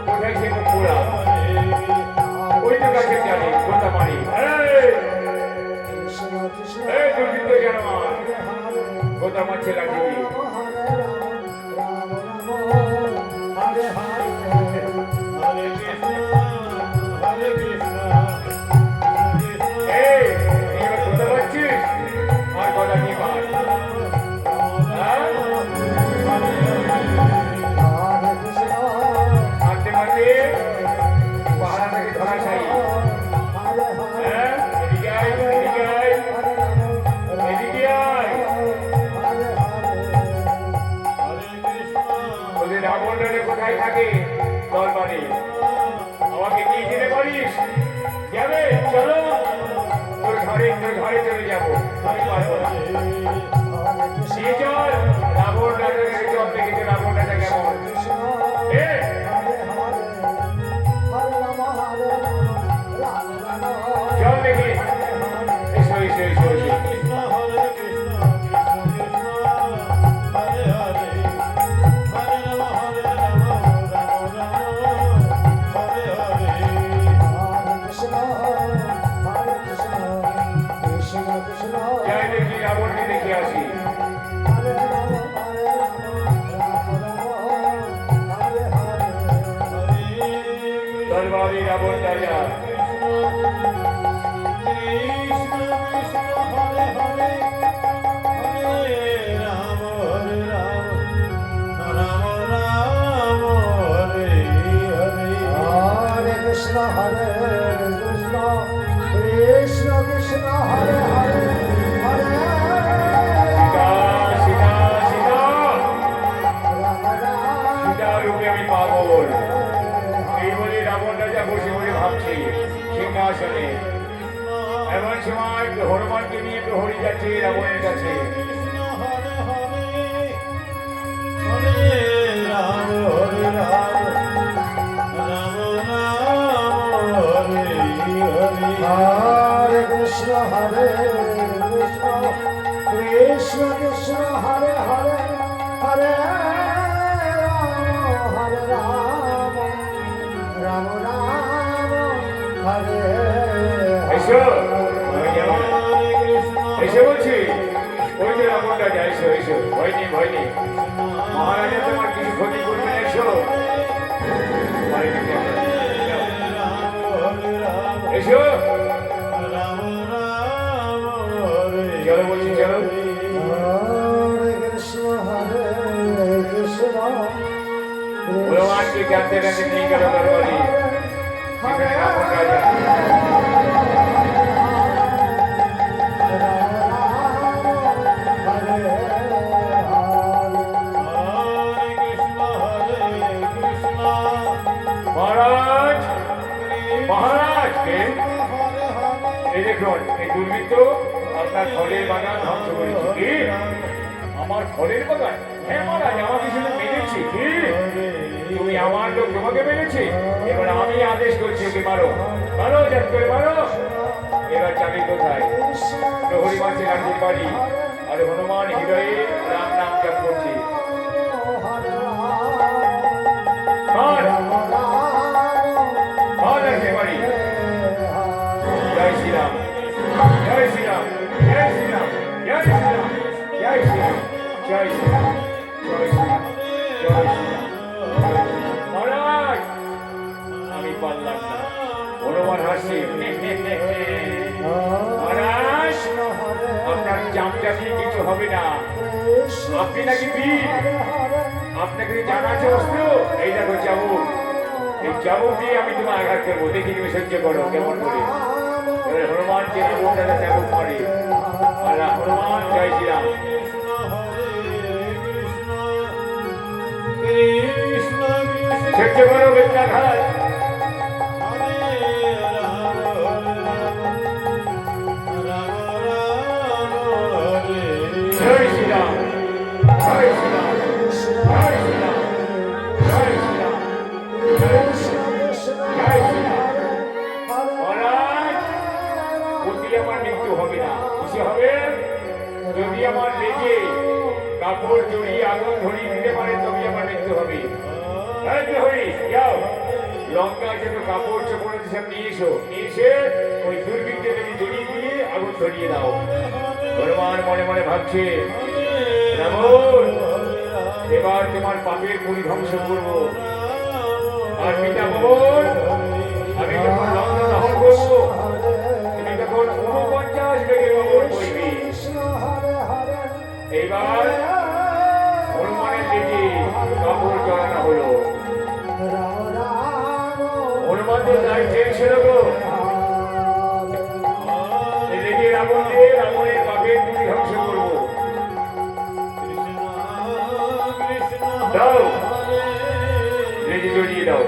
কোথায় সে মুখ পোড়া ওই তো গাছের জানি কোথা মারি কৃষ্ণ কৃষ্ণ এই দুর্বৃত্ত জানোয়ার কোথা মারছে লাঠি দিয়ে হরে হরে হরে কৃষ্ণ হরে কৃষ্ণ এই এবার কোথা মারছিস আর কথা নিয়ে মার হ্যাঁ? হরে কৃষ্ণ মারতে মারতে পাহাড়া থেকে ধরা চাই হরে হরে হ্যাঁ এদিকে আয় এদিকে আয় এদিকে আয় ওদের রাবণরা কোথায় থাকে দরবারে আমাকে কি জেনে পারিস যাবে চলো তোর ঘরে চলে যাবো আমি পারবো না নিয়ে চল রাবণ রাজাকে চল দেখেছে রাবণ রাজা কেমন এ চল দেখি এসো এসো এসো এসো যাই দেখি রাবণকে দেখে আসি দরবারে রাবণ রাজা Krishna Hare Krishna Krishna Krishna Hare Hare Hare Sita Sita Sita Rama Rama Sita রূপে আমি পাগল এই বলে রাবণ রাজা বসে বসে ভাবছি সিংহাসনে এমন সময় হনুমানকে নিয়ে প্রহরী যাচ্ছে রাবণের কাছে Hare Krishna Hare Krishna Krishna Krishna Hare Hare Hare Rama Rama Rama Hare এসো এসে বলছি ওই যে রাবণ রাজা এসো এসো ভয় নেই ভয় নেই মহারাজা তোমার কিছু ক্ষতি করবে না এসো ভয় নেই, এসো চলো বলছি চলো Hare Krishna Hare Krishna ভগবানকে জানতে জানতে নিয়ে গেল দরবারে সেখানে রাবণ রাজা মহারাজ মহারাজ কে এই দেখুন এই দুর্বৃত্ত আপনার ফলের বাগান ধ্বংস করেছে কি আমার ফলের বাগান হ্যাঁ মহারাজ আমাকে শুধু মেরেছি কি তুমি আমার লোক তোমাকে মেরেছে এবার আমি আদেশ করছি ওকে মারো মারো যাত করে মারো এবার যাবি কোথায় প্রহরী মাঝে গান্ধীর বাড়ি আর হনুমান হৃদয়ে রাম নাম জপ করছে মার মার গান্ধীর বাড়ি জয় শ্রীরাম জয় শ্রীরাম জয় শ্রীরাম জয় শ্রীরাম জয় শ্রীরাম জয় শ্রীরাম জয় শ্রীরাম জয় শ্রীরাম মহারাজ আমি পারলাম না হনুমান হাসি মহারাজ আপনার চামচা দিয়ে কিছু হবে না আপনি নাকি বীর আপনাকে জানা আছে অস্ত্র এই দেখো চাবুক এই চাবুক দিয়ে আমি তোমার আঘাত করবো দেখি তুমি সহ্য করো কেমন করে এবার হনুমানকে রাবণ রাজা চাবুক মারে আর হনুমান জয় শ্রীরাম সহ্য করো বেত্রাঘাত জয় শ্রীরাম জয় শ্রীরাম জয় শ্রীরাম জয় শ্রীরাম জয় শ্রীরাম জয় শ্রীরাম মহারাজ অতি আমার মৃত্যু হবে না কিসে হবে যদি আমার লেগে কাপড় জড়িয়ে আগুন ধরিয়ে দিতে পারে তবে আমার মৃত্যু হবে হরি যাও লঙ্কায় যত কাপড় চোপড় আছে সব নিয়ে এসো, নিয়ে এসে ওই দুর্বৃত্তে যদি জড়িয়ে দিয়ে আগুন ধরিয়ে দাও। হনুমান মনে মনে ভাবছে, রাবণ, এবার তোমার পাপের পরিধ্বংস করবো। আর পিতা ভবন, আমি যখন লঙ্কা দহন করবো, তুমি তখন 49 বেগে কবর বইবে। এইবার হনুমানের লেগে কাপড় জড়ানো হলো। হনুমানদের গায়ে চেয়েছিল গো, এই লেগে রাবণ দিয়ে রাবণের পাপের পরিধ্বংস করবো। দাও, লেগে জড়িয়ে দাও।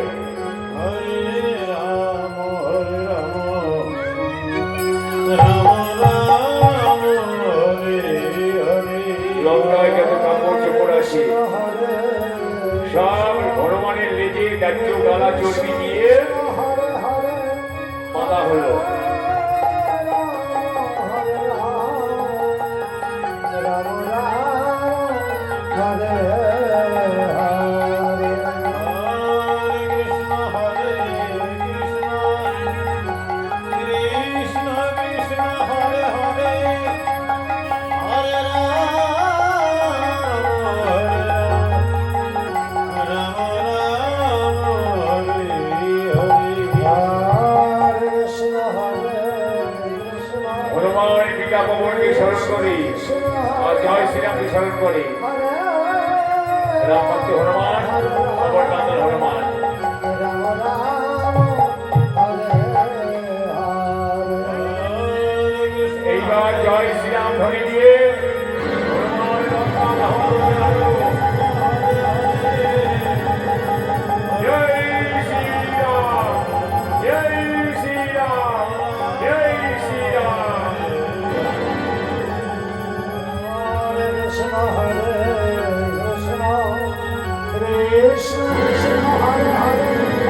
লঙ্কায় যত কাপড় চোপড় আছে সব হনুমানের লেজে দাহ্য গালা চর্বি দিয়ে বাঁধা হলো। হনুমান পিতা পবনকে স্মরণ করে আর জয় শ্রীরামকে স্মরণ করে। রাম ভক্ত হনুমান, অবতার হনুমান। এইবার জয় শ্রীরাম ধ্বনি দিয়ে হনুমান লঙ্কা দহন করতে লাগলো। জয় শ্রীরাম, জয় শ্রীরাম, জয় Shriram. Krishna Hare Krishna Krishna Krishna Hare Hare Hare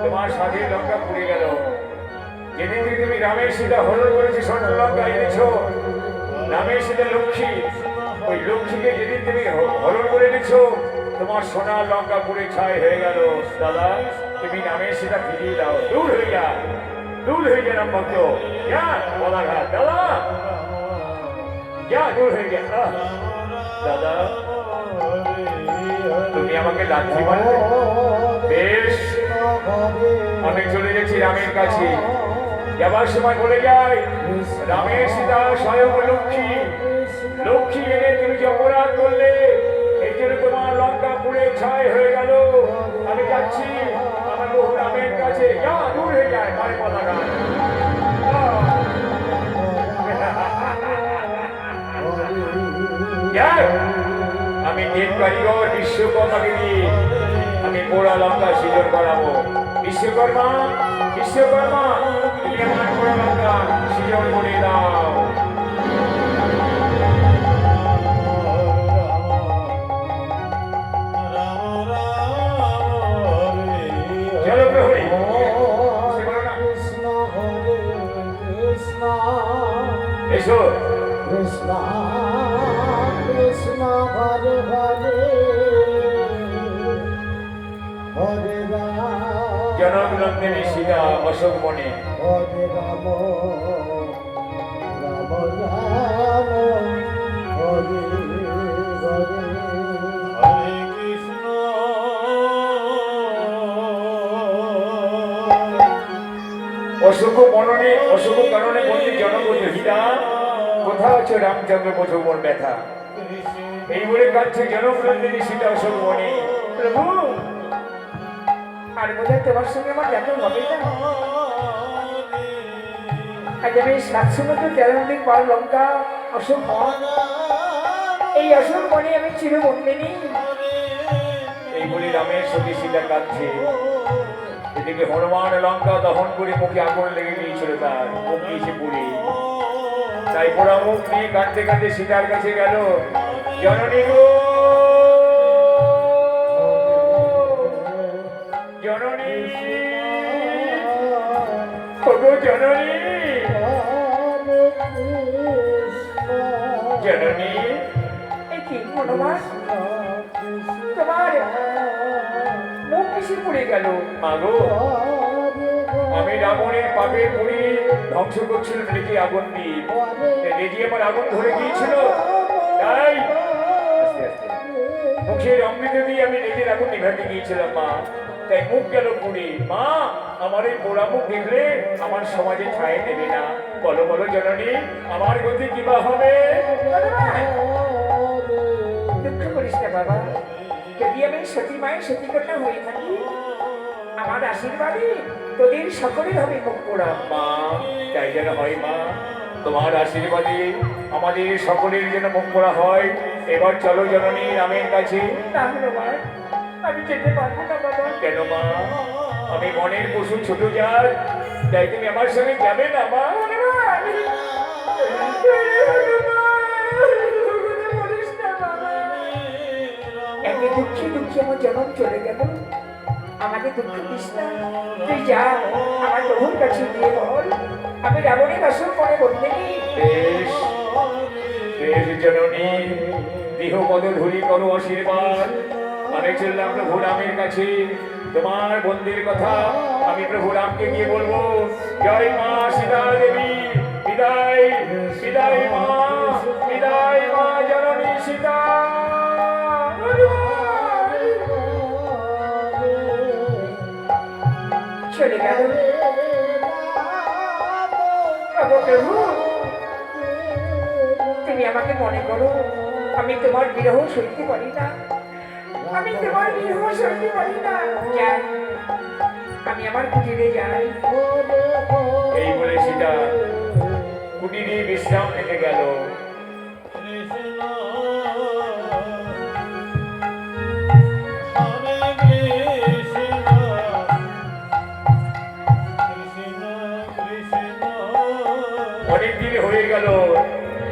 তোমার সাথে লঙ্কা পুড়ে গেল। যেদিন থেকে তুমি রামের সীতা হরণ করেছি, স্বর্ণ লঙ্কা এনেছ, রামের সীতা লক্ষ্মী, ওই লক্ষ্মীকে যেদিন তুমি হরণ করে এনেছ, তোমার সোনার লঙ্কা পুড়ে ছাই হয়ে গেল। দাদা, তুমি রামের সীতা ফিরিয়ে দাও। দূর হয়ে যা, দূর হয়ে যা রাম ভক্ত। দাদা যা দূর হয়ে যা দাদা তুমি আমাকে লাথি মারলে বেশ আমি চলে গেছি রামের কাছে যাবার সময় বলে যাই রামের সীতা স্বয়ং লক্ষ্মী লক্ষ্মী এনে তুমি যে অপরাধ করলে এই জন্য তোমার লঙ্কা পুড়ে ছাই হয়ে গেল আমি যাচ্ছি আমার বহু রামের কাছে যা দূর হয়ে যায় মারে কথা গান আমি দেব কারিগর বিশ্বকর্মাকে দিয়ে আমি পোড়া লঙ্কা সৃজন করাবো বিশ্বকর্মা বিশ্বকর্মা তুমি আমার পোড়া লঙ্কা সৃজন করে দাও চলো প্রহরী এসো কৃষ্ণ কৃষ্ণ হরে হরে হরে রাম জনক নন্দিনী সীতা অশোক বনে হরে রাম রাম রাম হরে হরে হরে কৃষ্ণ অশোক বননে অশোক কারণে বলতে জনক হীরা কোথাও আছে রামচন্দ্র বসু মন ব্যথা এই বলে কাছে জনক নন্দিনী সীতা অশোক বনে প্রভু আর বোধহয় তোমার সঙ্গে আমার দেখা হবে না আজ আমি 713 দিন পর লঙ্কা অশোক বন এই অশোক বনে আমি চিরবন্দিনী এই বলে রামের সঙ্গে সীতা কাঁদছে এদিকে হনুমান লঙ্কা দহন করে মুখে আগুন লেগে গিয়েছিল তার মুখ নিয়েছে পুড়ে তাই পোড়া মুখ নিয়ে কাঁদতে কাঁদতে সীতার কাছে গেল জননী গো জননী ওগো জননী জননী এই কি হনুমান তোমার মুখ কিসে পুড়ে গেল মাগো আমি রাবণের পাপের পুড়ি ধ্বংস করছিলাম রেখে আগুন দিয়ে রেজি আমার আগুন ধরে গিয়েছিল তাই আস্তে আস্তে মুখের অমৃত দিয়ে আমি নিজের আগুন নিভাতে গিয়েছিলাম মা তাই মুখ গেল পুড়ে মা আমার এই পোড়া মুখ দেখলে আমার সমাজে ছায় দেবে না বলো বলো জননী আমার গতি কিবা হবে দুঃখ করিস না বাবা যদি আমি সতী মায়ের সতীকন্যা হয়ে থাকি আমার আশীর্বাদে তোদের সকলের হবে মুখ পোড়া মা তাই যেন হয় মা তোমার আশীর্বাদে আমাদের সকলের যেন মুখ পোড়া হয় এবার চলো জননী রামের কাছে না হনুমান আমি যেতে পারবো না বাবা কেন মা আমি বনের পশু ছোট যার তাই তুমি আমার সঙ্গে যাবে না মা হনুমান! বলিস না বাবা। একে দুঃখে দুঃখে আমার জনম চলে গেল আমাকে দুঃখ দিস না তুই যা আমার প্রভুর কাছে গিয়ে বল আমি রাবণের আসল পরে বলতে বেশ বেশ জননী দেহপদ ধুলি করো আশীর্বাদ আমি চললাম প্রভু রামের কাছে তোমার বন্দির কথা আমি প্রভু রামকে গিয়ে বলবো জয় মা সীতা দেবী বিদায় বিদায় মা জননী সীতা চলে গেল প্রভু তুমি আমাকে মনে করো আমি তোমার বিরহ সইতে পারি না আমি তোমার বিরহ সইতে পারি না যাই আমি আমার কুটিরে যাই এই বলে সীতা কুটিরে বিশ্রাম নিতে গেল অনেকদিন হয়ে গেল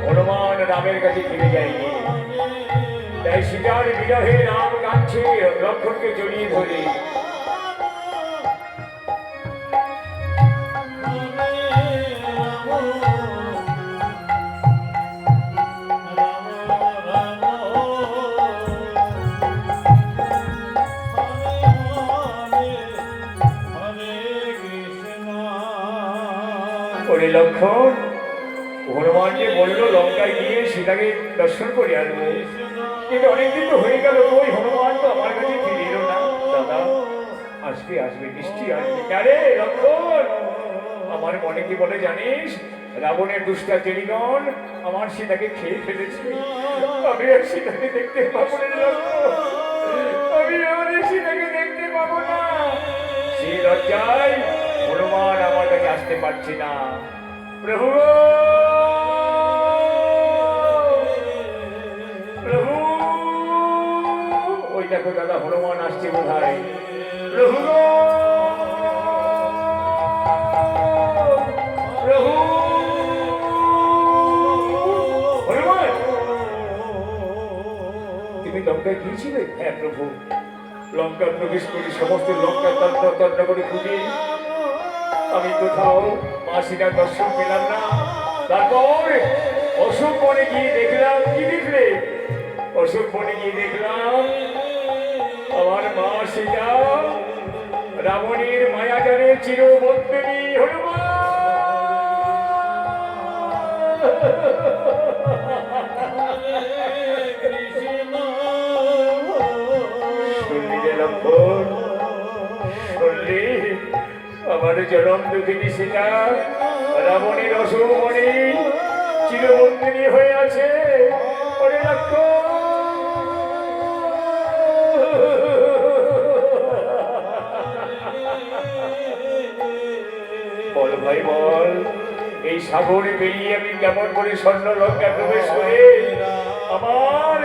হনুমান রামের কাছে ফিরে যায়নি তাই সীতার বিরহে রাম কাঁদছে লক্ষ্মণকে জড়িয়ে ধরে ওরে লক্ষ্মণ হনুমান যে বললো লঙ্কায় গিয়ে সীতাকে দর্শন করে আসবো, কিন্তু অনেকদিন তো হয়ে গেল, ওই হনুমান তো আমার কাছে ফিরে এলো না। দাদা আসবে আসবে, নিশ্চয়ই আসবে। আরে লক্ষণ, আমার মনে কি বলে জানিস, রাবণের দুষ্টাচারীগণ আমার সীতাকে খেয়ে ফেলেছে। আমি আর সীতাকে দেখতে পাবো না লক্ষণ, আমি আমাদের সীতাকে দেখতে পাবো না। সেই লজ্জায় হনুমান আমার কাছে আসতে পারছে না। প্রভু প্রভু, ওই দেখো দাদা হনুমান আসছে বোধ হয়। প্রভু প্রভু, হনুমান তুমি লঙ্কায় গিয়েছিলে? হ্যাঁ প্রভু, লঙ্কা প্রবেশ করে সমস্ত লঙ্কা তন্ন তন্ন করে খুঁজে আমি কোথাও মা সীতার দর্শন পেলাম না। তারপর অশোক বনে গিয়ে দেখলাম, কি দেখলে? অশোক বনে গিয়ে দেখলাম আমার মা সীতা রাবণের মায়াজালে চিরবন্দিনী হনুমান। আমার জনম দুঃখিনী সীতা রাবণের অশোক বনে চিরবন্দিনী হয়ে আছে। ওরে লক্ষণ, বল ভাই বল, এই সাগরে পেরিয়ে আমি কেমন করে স্বর্ণ লঙ্কা প্রবেশ করে আমার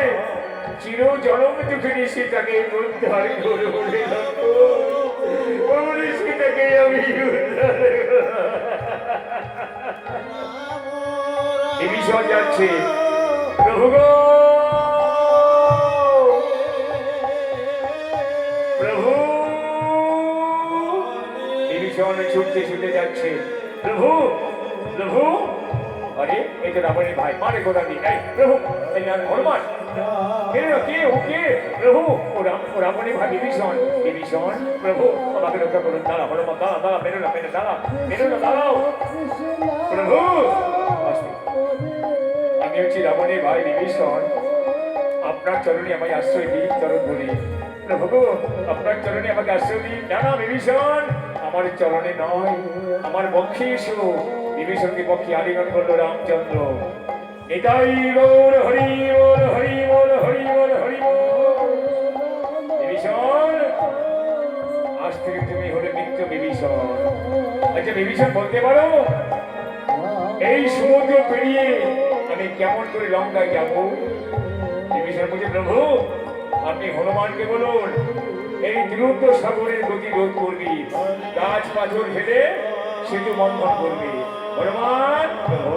চির জনম দুঃখিনী সীতাকে উদ্ধার করব? সীতাকে আমি বিভীষণ যাচ্ছে। প্রভু গো প্রভু, বিভীষণ ছুটতে ছুটে যাচ্ছে। প্রভু প্রভু, আরে এই তো রাবণের ভাই, মানে কোথা দিয়ে? প্রভু এই হনুমান, কে ওকে? প্রভু ও রাবণের ভাই বিভীষণ। বিভীষণ, প্রভু আমাকে রক্ষা করুন। দাঁড়া হনুমান, দাঁড়া দাঁড়া, মেরো না মেরো, দাঁড়া মেরো না, দাঁড়াও প্রভু। আমি হচ্ছি রাবণের ভাই বিভীষণ, আপনার চরণে আমায় আশ্রয় দিন, চরণ বলি। প্রভু আপনার চরণে আমাকে আশ্রয় দিন। না না বিভীষণ, আমার চরণে নয়, আমার বক্ষে এসো। বিভীষণকে পক্ষে আলিঙ্গন করলো রামচন্দ্র। এটাই গৌর হরি বল, হরি বল, হরি বল, হরি বল। বিভীষণ, আজ থেকে তুমি হলে মিত্র বিভীষণ। আচ্ছা বিভীষণ বলতে পারো, এই সমুদ্র পেরিয়ে আমি কেমন করে লঙ্কায় যাব? বিভীষণ বলছে, প্রভু আপনি হনুমানকে বলুন এই দ্রুত সাগরের গতি রোধ করবি, গাছ পাথর ফেলে সেতু বন্ধন করবি। হনুমান, প্রভু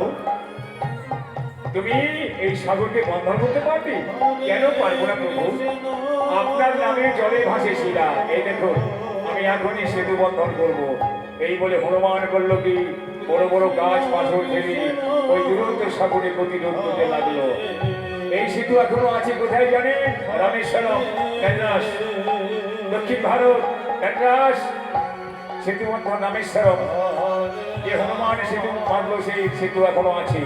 তুমি এই সাগরকে বন্ধন করতে পারবে? কেন পারবো না প্রভু, আপনার নামে জলে ভাসে শিলা, এই দেখুন আমি এখনই সেতু বন্ধন করব। এই বলে হনুমান বলল কি, বড় বড় গাছ পাথর ফেলে ওই দুরন্ত সাগরে প্রতিরোধ করতে লাগলো। এই সেতু এখনো আছে কোথায় জানেন? রামেশ্বরম, ক্যানরাস, দক্ষিণ ভারত, ক্যানরাস সেতু বন্ধন রামেশ্বরম। যে হনুমান সেতু মানলো সেই সেতু এখনো আছে।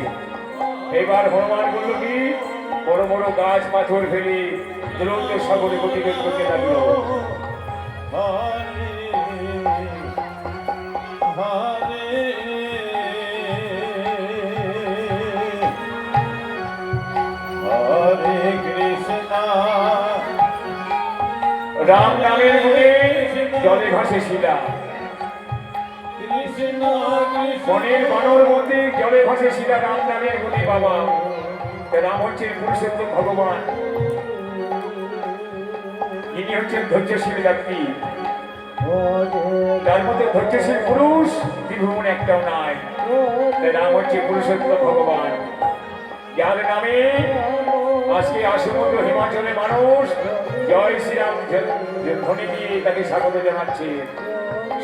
এবার হনুমান বলল কি, বড় বড় গাছ পাথর ফেলে দুরন্ত সাগরে প্রতিরোধ করতে লাগলো। রাম নামের গুণে জলে ভাসে শিলা, বনের বানর মধ্যে জলে ভাসে শিলা রাম নামের গুণে। বাবা রাম হচ্ছেন পুরুষোত্তম ভগবান, ইনি হচ্ছেন ধৈর্যশীল ব্যক্তি। তার মধ্যে ধৈর্যশীল পুরুষ ত্রিভুবন একটাও নাই। রাম হচ্ছে পুরুষোত্তম ভগবান, যার নামে আজকে আসমুদ্র হিমাচলে মানুষ জয় শ্রীরাম ধ্বনি দিয়ে তাকে স্বাগত জানাচ্ছে।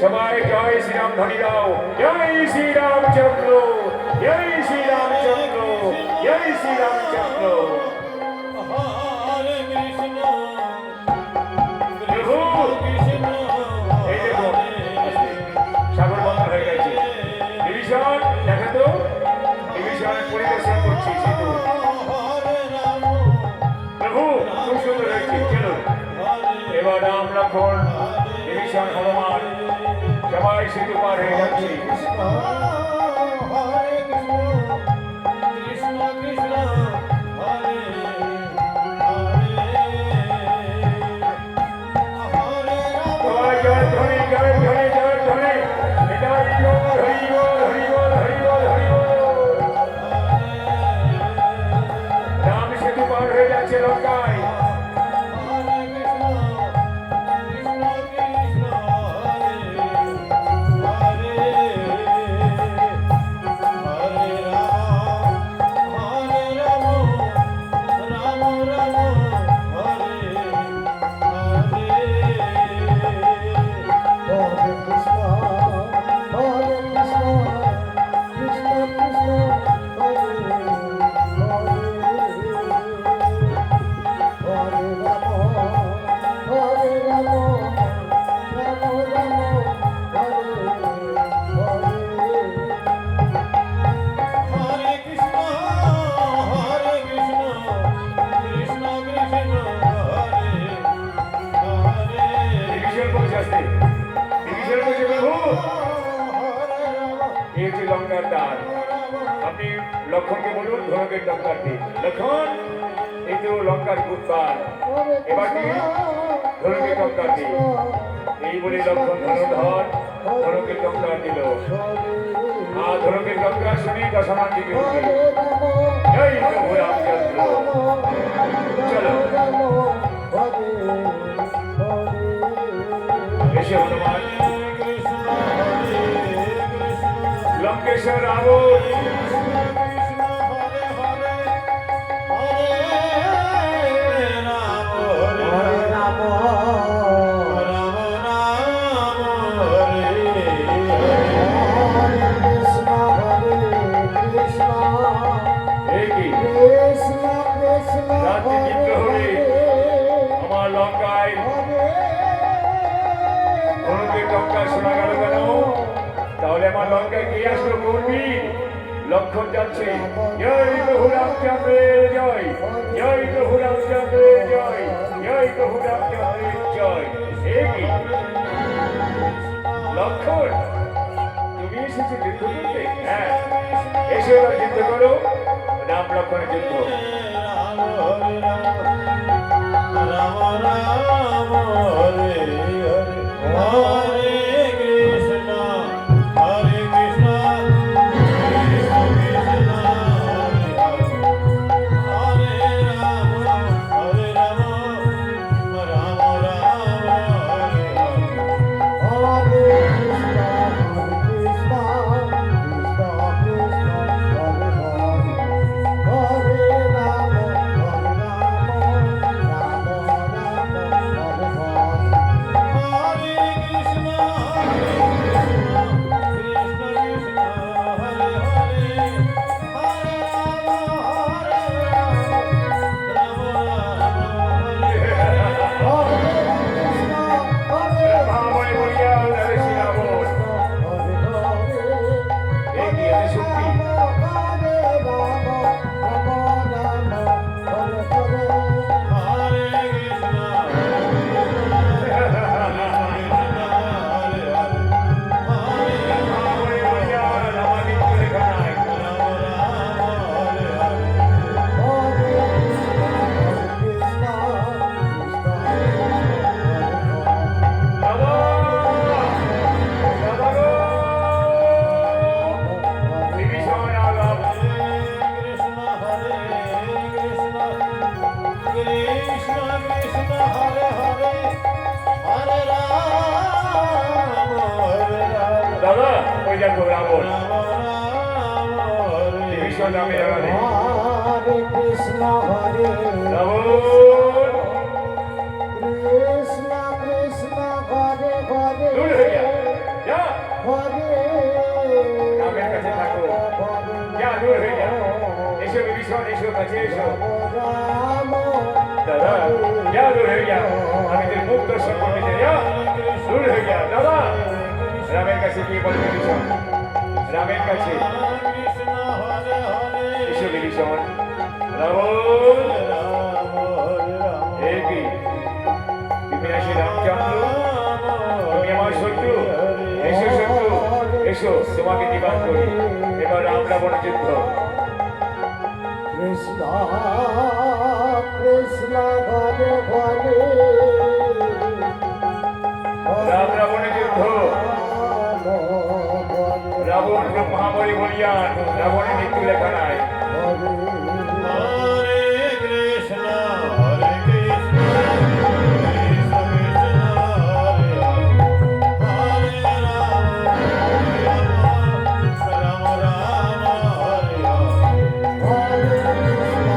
সবাই জয় শ্রীরাম ধ্বনি দাও, জয় শ্রীরামচন্দ্র, জয় শ্রীরামচন্দ্র, জয় শ্রীরামচন্দ্র। এই দেখুন সাগর বন্ধ হয়ে গেছে। বিভীষণ দেখা তো, বিভীষণ পরিদর্শন করছি সেতু। লক্ষণ বিভীষণ হনুমান সবাই সেতু পার হয়ে যাচ্ছে সবাই জয় ধ্বনি জয় ধ্বনি জয় ধ্বনি এটাই হরি বল হরি বল হরি বল হরি বল রাম সেতু পার হয়ে যাচ্ছে লঙ্কায় বিভীষণ বলছে আসতে বিভীষণ বলছে প্রভু এই হচ্ছে লঙ্কার দ্বার আপনি লক্ষণকে বলুন ধনুকের টক্কর দিন লক্ষণ এই তো লঙ্কার বুধবার এবার কি ধনুকের টক্কর দিন এই বলে লক্ষণ ধনুধর ধনুকের টক্কর দিল আর ধনুকের টক্কর শুনি দশমান দিকে উঠে জয় প্রভু রামচন্দ্র চলো এসে হনুমান লঙ্কেশ্বর রাবণ এই কি রাত্রি নিদ্রা হলে আমার লঙ্কায় ধনুকের টক্কর শোনা গেল কেন তাহলে আমার লঙ্কায় কে আসলো করবি লক্ষণ যাচ্ছে জয় প্রভু রামচন্দ্রের জয় জয় প্রভু রামচন্দ্রের জয় জয় প্রভু রামচন্দ্রের জয় এই কি লক্ষণ তুমি এসেছো যুদ্ধ করতে হ্যাঁ এসে এবার যুদ্ধ করো রাম লক্ষণের যুদ্ধ দাদা ওই দেখো রাবণ বিভীষণ নামে রাবণ রাবণ দূর হয়ে যা রামের কাছে থাকো যা দূর হয়ে যা এসো বিভীষণ এসো কাছে এসো দাদা যা দূর হয়ে যা আমি তোর মুখ দর্শন করতে চাই যা দূর হয়ে যা দাদা রামের কাছে গিয়ে বল বিভীষণ রামের কাছে এসো বিভীষণ রাবণ এই কি তুমি আসি রামচন্দ্র এসো তোমাকে নিবাস করি এবার রাম রাবণ যুদ্ধ কৃষ্ণ কৃষ্ণ ঘরে ঘরে রাম রাবণের যুদ্ধ রাবণ মহাবলী বলিয়ান রাবণের মৃত্যু লেখা নাই হরে কৃষ্ণ হরে কৃষ্ণ কৃষ্ণ কৃষ্ণ হরে হরে রাম রাম হরে হরে কৃষ্ণ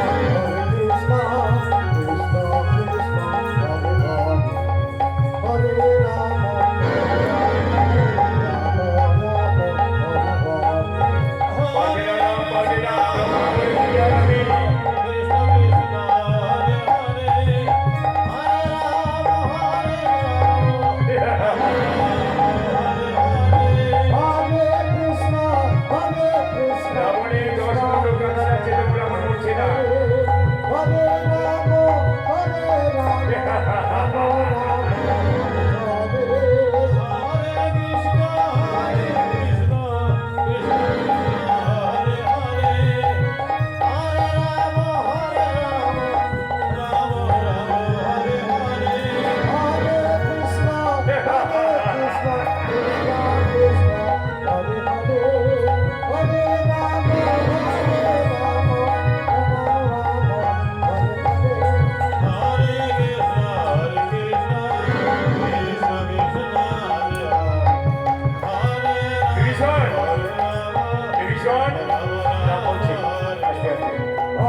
কৃষ্ণ কৃষ্ণ হরে হরে রাম পাশে রাম মহাবলী বলিয়ান আমি রাবণের দশ মুন্ড কাঁচা আছে তবু রাবণ মরছে না বিভীষণ বিভীষণ রাম বলছে আস্তে আস্তে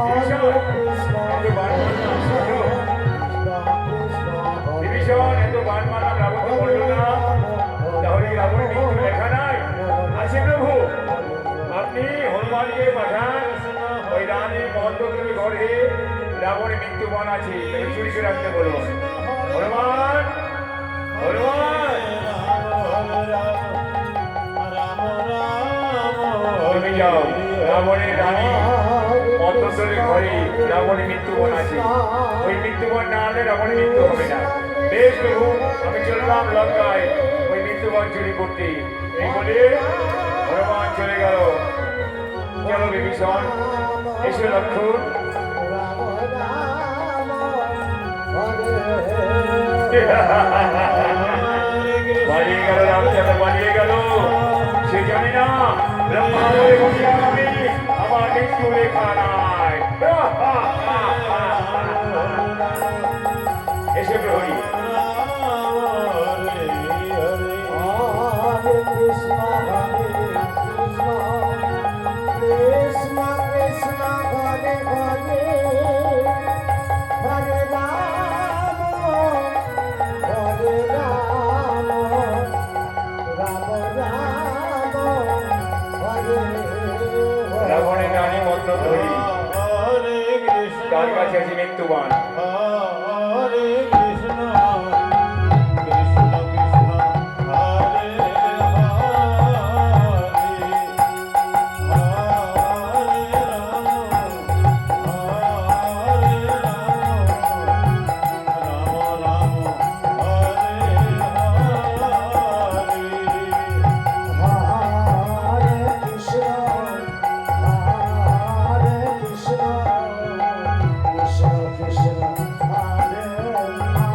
বিভীষণ একটু বান মারলাম শোনো। বিভীষণ এত বান মারলাম রাবণকে বললো না তাহলে কি রাবণের মৃত্যু লেখা নাই আছে প্রভু আপনি হনুমানকে পাঠান ওই রানী মন্দকের ঘরে রাবণের মৃত্যু বান আছে তাকে চুরি করে রাখতে বলো হনুমান হনুমান তুমি যাও রাবণের রানী মন্দকের ঘরে রাবণের মৃত্যু বান আছে ওই মৃত্যু বান না আনলে রাবণের মৃত্যু হবে না বেশ প্রভু আমি চললাম লঙ্কায় ওই মৃত্যুবান চুরি করতে এই বলে হনুমান চলে গেল চলো বিভীষণ এসে লক্ষণ পালিয়ে গেল রামচন্দ্র পালিয়ে গেল সে জানি না ব্রহ্মা বলে বসিলাম আমি আমার মৃত্যু লেখা নাই এসে প্রহরী রাবণের রানী মন্ত্র ধরি তার কাছে আছে মৃত্যুবান হরে Krishna Krishna Krishna Hare Hare Krishna, Krishna Krishna, Hare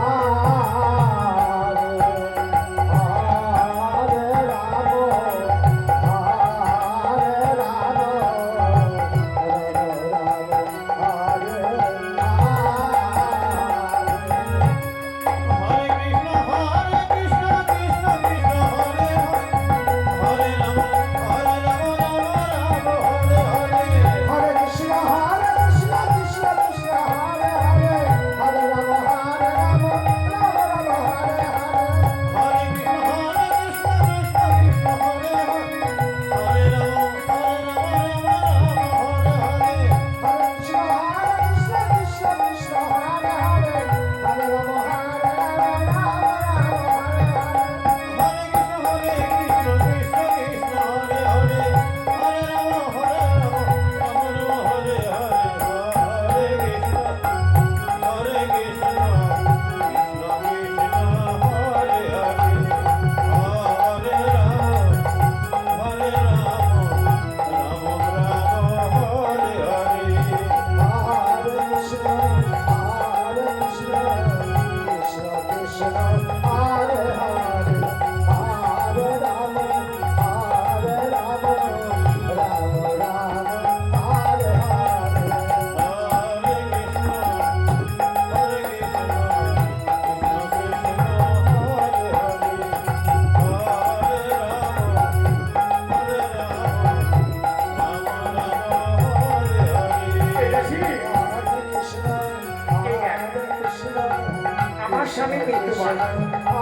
স্বামী মৃত্যুবান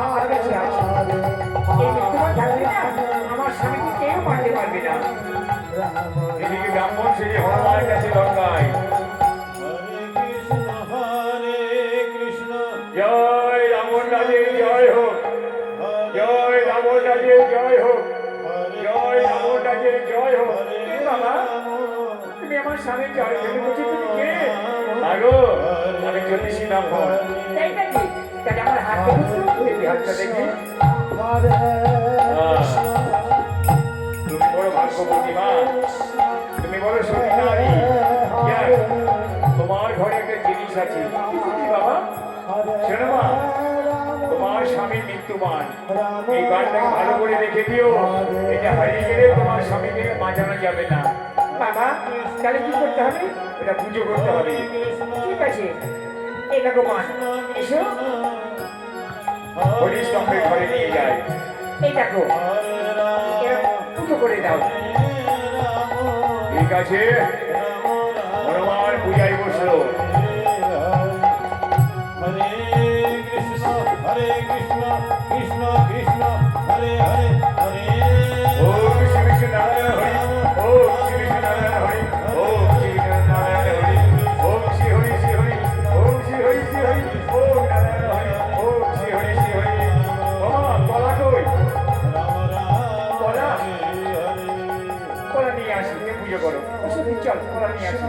আমার কাছে আছে। এই মৃত্যুবান থাকলে না আমার স্বামীকে কেউ মারতে পারবে না। এদিকে ব্রাহ্মণ সেজে হনুমানের কাছে লঙ্কায়। হরে কৃষ্ণ জয় রাবণ রাজের জয় হোক, জয় রাবণ রাজের জয় হোক, জয় রাবণ রাজের জয় হোক। কে বাবা? তুমি আমার স্বামীর জয় জন্য বলছি, তুমি কে? আগো আমি জ্যোতিষী ব্রাহ্মণ। তাই নাকি? তাহলে আমার হাত দেখো তো। দেখি হাতটা দেখি। হরে তুমি বড় ভাগ্যবতী মা, তুমি বড় সতী নারী। যাক, তোমার ঘরে একটা জিনিস আছে। কি জিনিস বাবা? শোনো মা, তোমার স্বামী মৃত্যুবান, এই গানটাকে ভালো করে রেখে দিও। এটা হারিয়ে গেলে তোমার স্বামীকে বাঁচানো যাবে না। বাবা তাহলে কি করতে হবে? এটা পুজো করতে হবে। ঠিক আছে, এই দেখো মান, এসো। হরিস্তম্ভের ঘরে নিয়ে যায়। এই দেখো, এরা পুজো করে দাও। ঠিক আছে, হনুমান পূজায় বসলো। হরে কৃষ্ণ কৃষ্ণ কৃষ্ণ হরে হরে হরে ওম শ্রী কৃষ্ণ নারায়ণ হরি, ওম শ্রী কৃষ্ণ নারায়ণ হরি, ওম শ্রী কৃষ্ণ নারায়ণ হরি, ওম শ্রী হরি শ্রী হরি, ওম শ্রী হরি শ্রী হরি, ওম নারায়ণ হরি, ওম শ্রী হরি শ্রী হরি। বাবা কলা কই? কলা কলা নিয়ে আসি, তুমি পুজো করো। এসো, চল কলা নিয়ে আসি।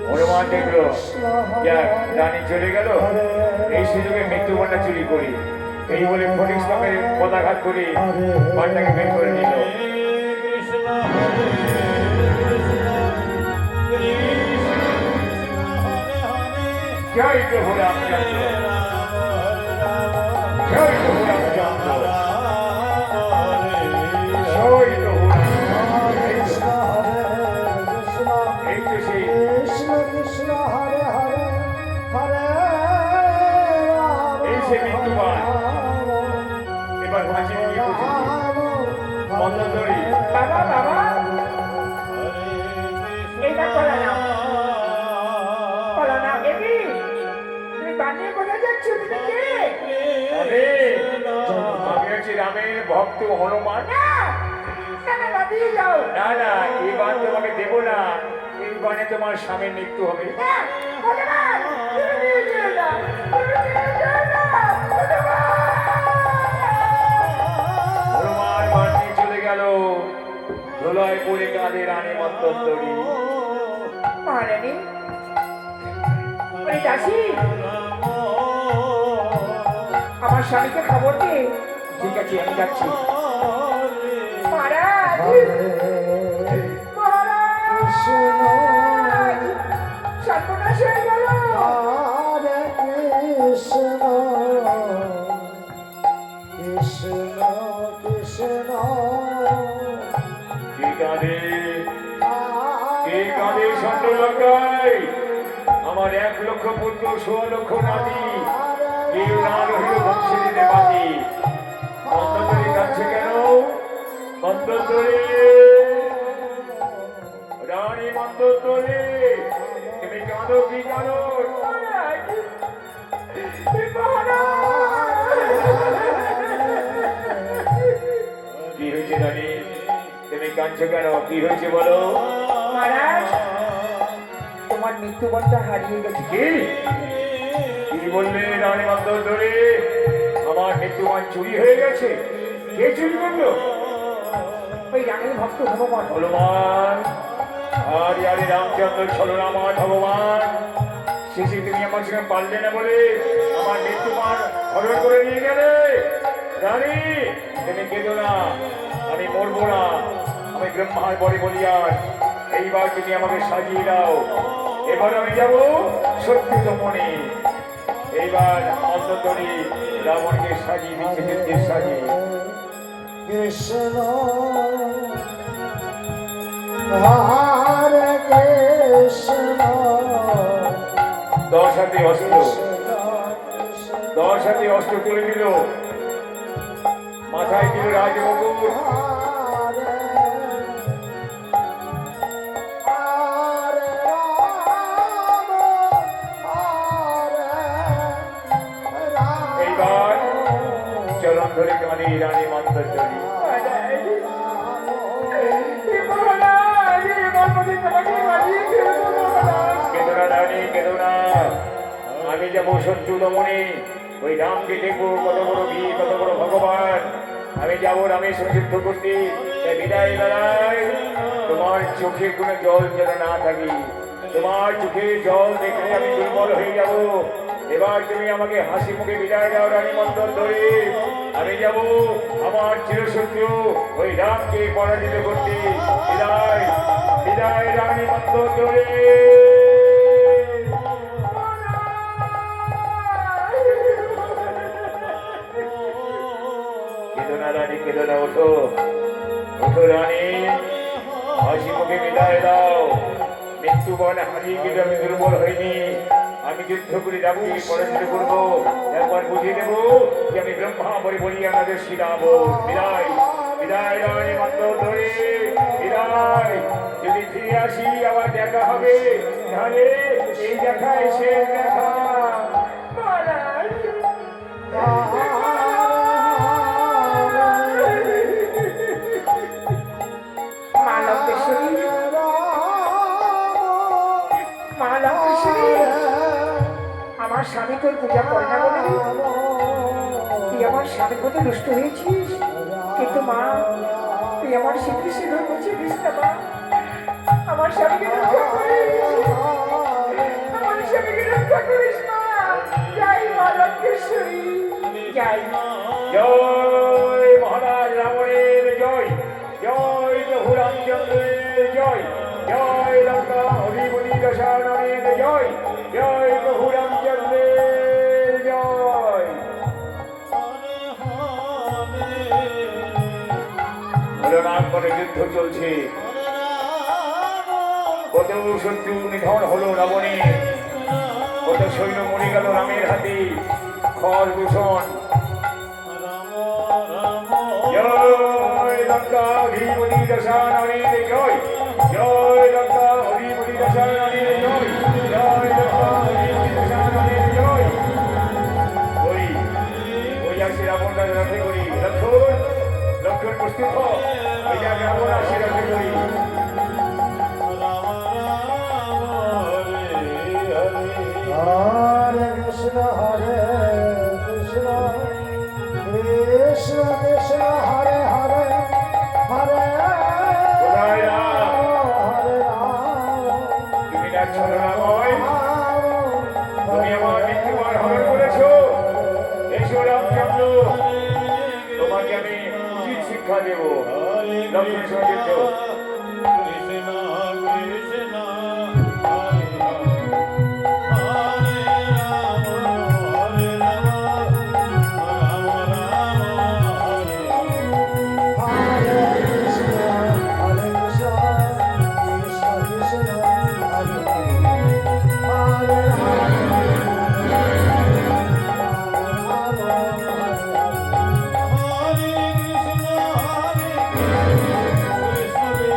হনুমান দেখলো যাক রানী চলে গেল, এই সুযোগে মৃত্যুবরণটা চুরি করি, এই বলে ফটিকস্তম্ভে পদাঘাত করে বানটাকে বের করে নিল। কৃষ্ণ জয় প্রভু রামচন্দ্র, জয় প্রভু রামচন্দ্র, জয় প্রভু রামচন্দ্র। এই তো সেই এই সে মৃত্যুবান। এবার বাঁচিয়ে নিয়ে বসেছে মন্দোদরী। বাবা বাবা, এইটা কলা নাও, কলা নাও। এমি, তুমি বানিয়ে কোথায় যাচ্ছ? তুমি কে? আমি হচ্ছি রামের ভক্ত হনুমান। না না না, বাদিয়ে যাও। না না, এই বান তোমাকে দেবো না, এই বানে তোমার স্বামীর মৃত্যু হবে। না, ভগবান, তুমি নিয়ে যেও না, তুমি নিয়ে যেও না, ভগবান। হনুমান বান নিয়ে চলে গেল, প্রলয় পড়ে কাঁদে রানী মন্দোদরী। মহারানী, ওই দাসী, আমার স্বামীকে খবর দে। ঠিক আছে, আমি যাচ্ছি। মহারাজ, মহারাজ, সর্বনাশ হয়ে গেল। কে কাঁদে, কে কাঁদে চন্দ্রলঙ্কায়? আমার 1,00,000 পুত্র, 1,00,000 নাতি, কেউ না রহিল বংশে দিতে পারি। মন্দোদরী কাঁদছে কেন? মন্দোদরী, রানী মন্দোদরী, তুমি কাঁদো কি কারণ? মহারাজ, মহারাজ। কি হয়েছে রানী? তুমি কাঁদছো কেন? কি হয়েছে বলো? মহারাজ, তোমার মৃত্যুবরটা হারিয়ে গেছে। কি কি বললে রানী মন্দোদরী? আমার মৃত্যুবান চুরি হয়ে গেছে? কে চুরি করলো? ওই রানীর ভক্ত ভগবান। হনুমান, আরে আরে রামচন্দ্র ছলনাময় ভগবান, শেষে তুমি আমার সঙ্গে পারলে না বলে আমার মৃত্যুবান হরণ করে নিয়ে গেলে। রানী তুমি কেঁদো না, আমি মরবো না, আমি ব্রহ্মার পরে বলিয়ান। এইবার তুমি আমাকে সাজিয়ে দাও, এবার আমি যাব সত্যি মনে। এইবার মন্দোদরী রাবণকে সাজিয়ে দিচ্ছে, যে সাজিয়ে। কৃষ্ণ হরে কৃষ্ণ 10 হাতে অস্ত্র, 10 হাতে অস্ত্র তুলে দিল, মাথায় দিল রাজমুকুট। রাম চরণ ধরে কাঁদি রানী মন্দোদরী। কেঁদো না রানী, কেঁদো না। আমি যাবো শত্রু দমনে, ওই রামকে দেখবো কত বড় বীর, কত বড় ভগবান। আমি যাবো রামের সঙ্গে যুদ্ধ করতে। তাই বিদায় বেলায় তোমার চোখে কোনো জল যেন না থাকে। তোমার চোখে জল দেখলে আমি দুর্বল হয়ে যাব। এবার তুমি আমাকে হাসি মুখে বিদায় দাও রানী মন্দোদরী। আমি যাব আমার চিরশত্রু ওই রামকে পরাজিত করতে। বিদায়, বিদায় রানী মন্দোদরী। কেঁদো না রানী, কেঁদো না, ওঠো, ওঠো রানী, হাসি মুখে বিদায় দাও। মৃত্যুবন হারিয়ে গেলে আমি দুর্বল হইনি। আমি যুদ্ধ করে রামকে পরাজিত করবো। একবার বুঝিয়ে দেবো যে আমি ব্রহ্মা বলে বলি আমাদের শ্রীরাম। বিদায়, বিদায় রানী মন্দোদরী, বিদায়। যদি ফিরে আসি আবার দেখা হবে, তাহলে এই দেখায় শেষ দেখা। মা লঙ্কেশ্বরী, মা লঙ্কেশ্বরী, আমার স্বামী তোর পূজা করে না বলে তুই আমার স্বামীর প্রতি দুষ্ট হয়েছিস। কিন্তু মা, তুই আমার শ্রীকৃষ্ণ করছে দিস না মা। আমার স্বামীকে রক্ষা করিস, আমার স্বামীকে রক্ষা করিস মা। যাই মা লঙ্কেশ্বরী, যাই। জয় মহারাজ রাবণের জয়, জয় প্রভু রামচন্দ্রের জয়, জয় লঙ্কা অধিপতি দশাননের জয়, জয় প্রভু রামচন্দ্রের জয়। নাম করে যুদ্ধ চলছে। কত শত্রু নিধন হলো রাবণের, কত সৈন্য মরে গেল রামের হাতে। খর দূষণ, জয় লঙ্কা অধিপতি দশাননের জয়, জয় লঙ্কা অধিপতি দশাননের জয়, জয় লঙ্কা অধিপতি দশাননের জয়। ওই ওই আসে রাবণ রাজা রথে করি। লক্ষণ, লক্ষণ প্রস্তুত হ, ওই যা রাবণ আসে রথে করি। হরে কৃষ্ণ হরে কৃষ্ণ কৃষ্ণ কৃষ্ণ হরে হরে হরে কোথায় রাম? হরে রাম তুমি যাচ্ছ রামময়, তুমি আমার মৃত্যুবার হরণ করেছো। এসো রামচন্দ্র, তোমাকে আমি উচিত শিক্ষা দেব। লক্ষণ সঙ্গে যুদ্ধ। কৃষ্ণ কৃষ্ণ হরে হরে হরে রাম রাম রাম হরে হরে কৃষ্ণ হরে কৃষ্ণ কৃষ্ণ কৃষ্ণ হরে হরে হরে রাম রাম হরে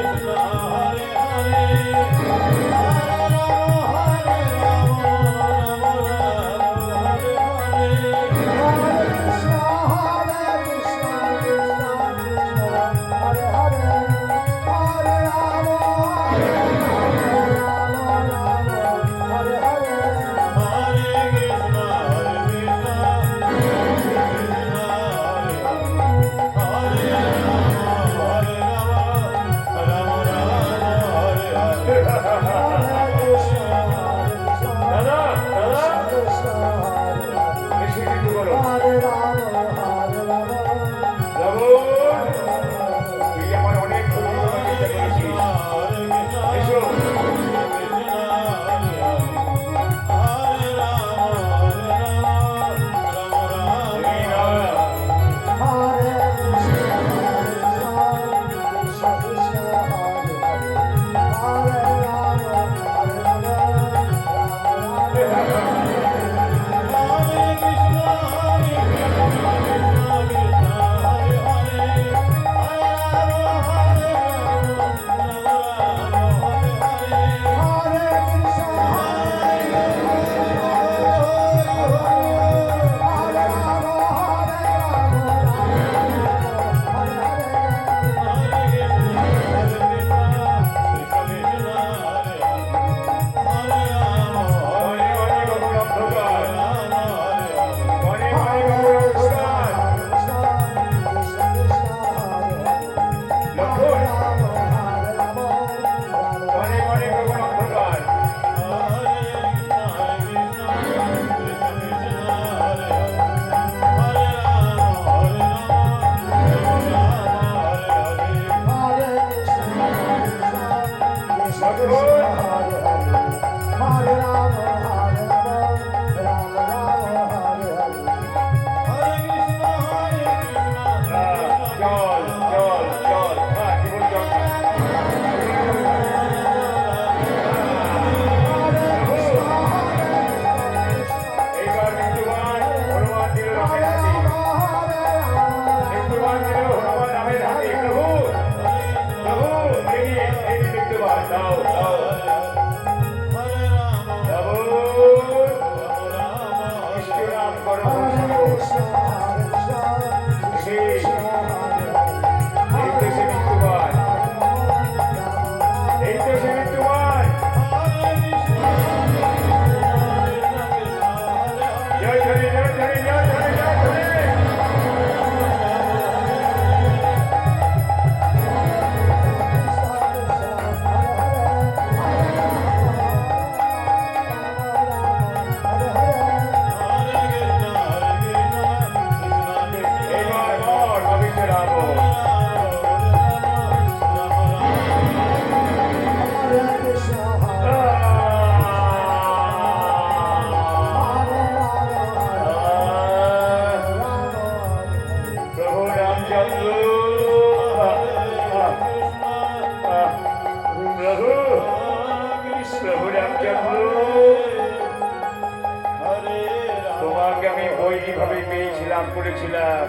তৈরি ভাবে পেয়েছিলাম করেছিলাম।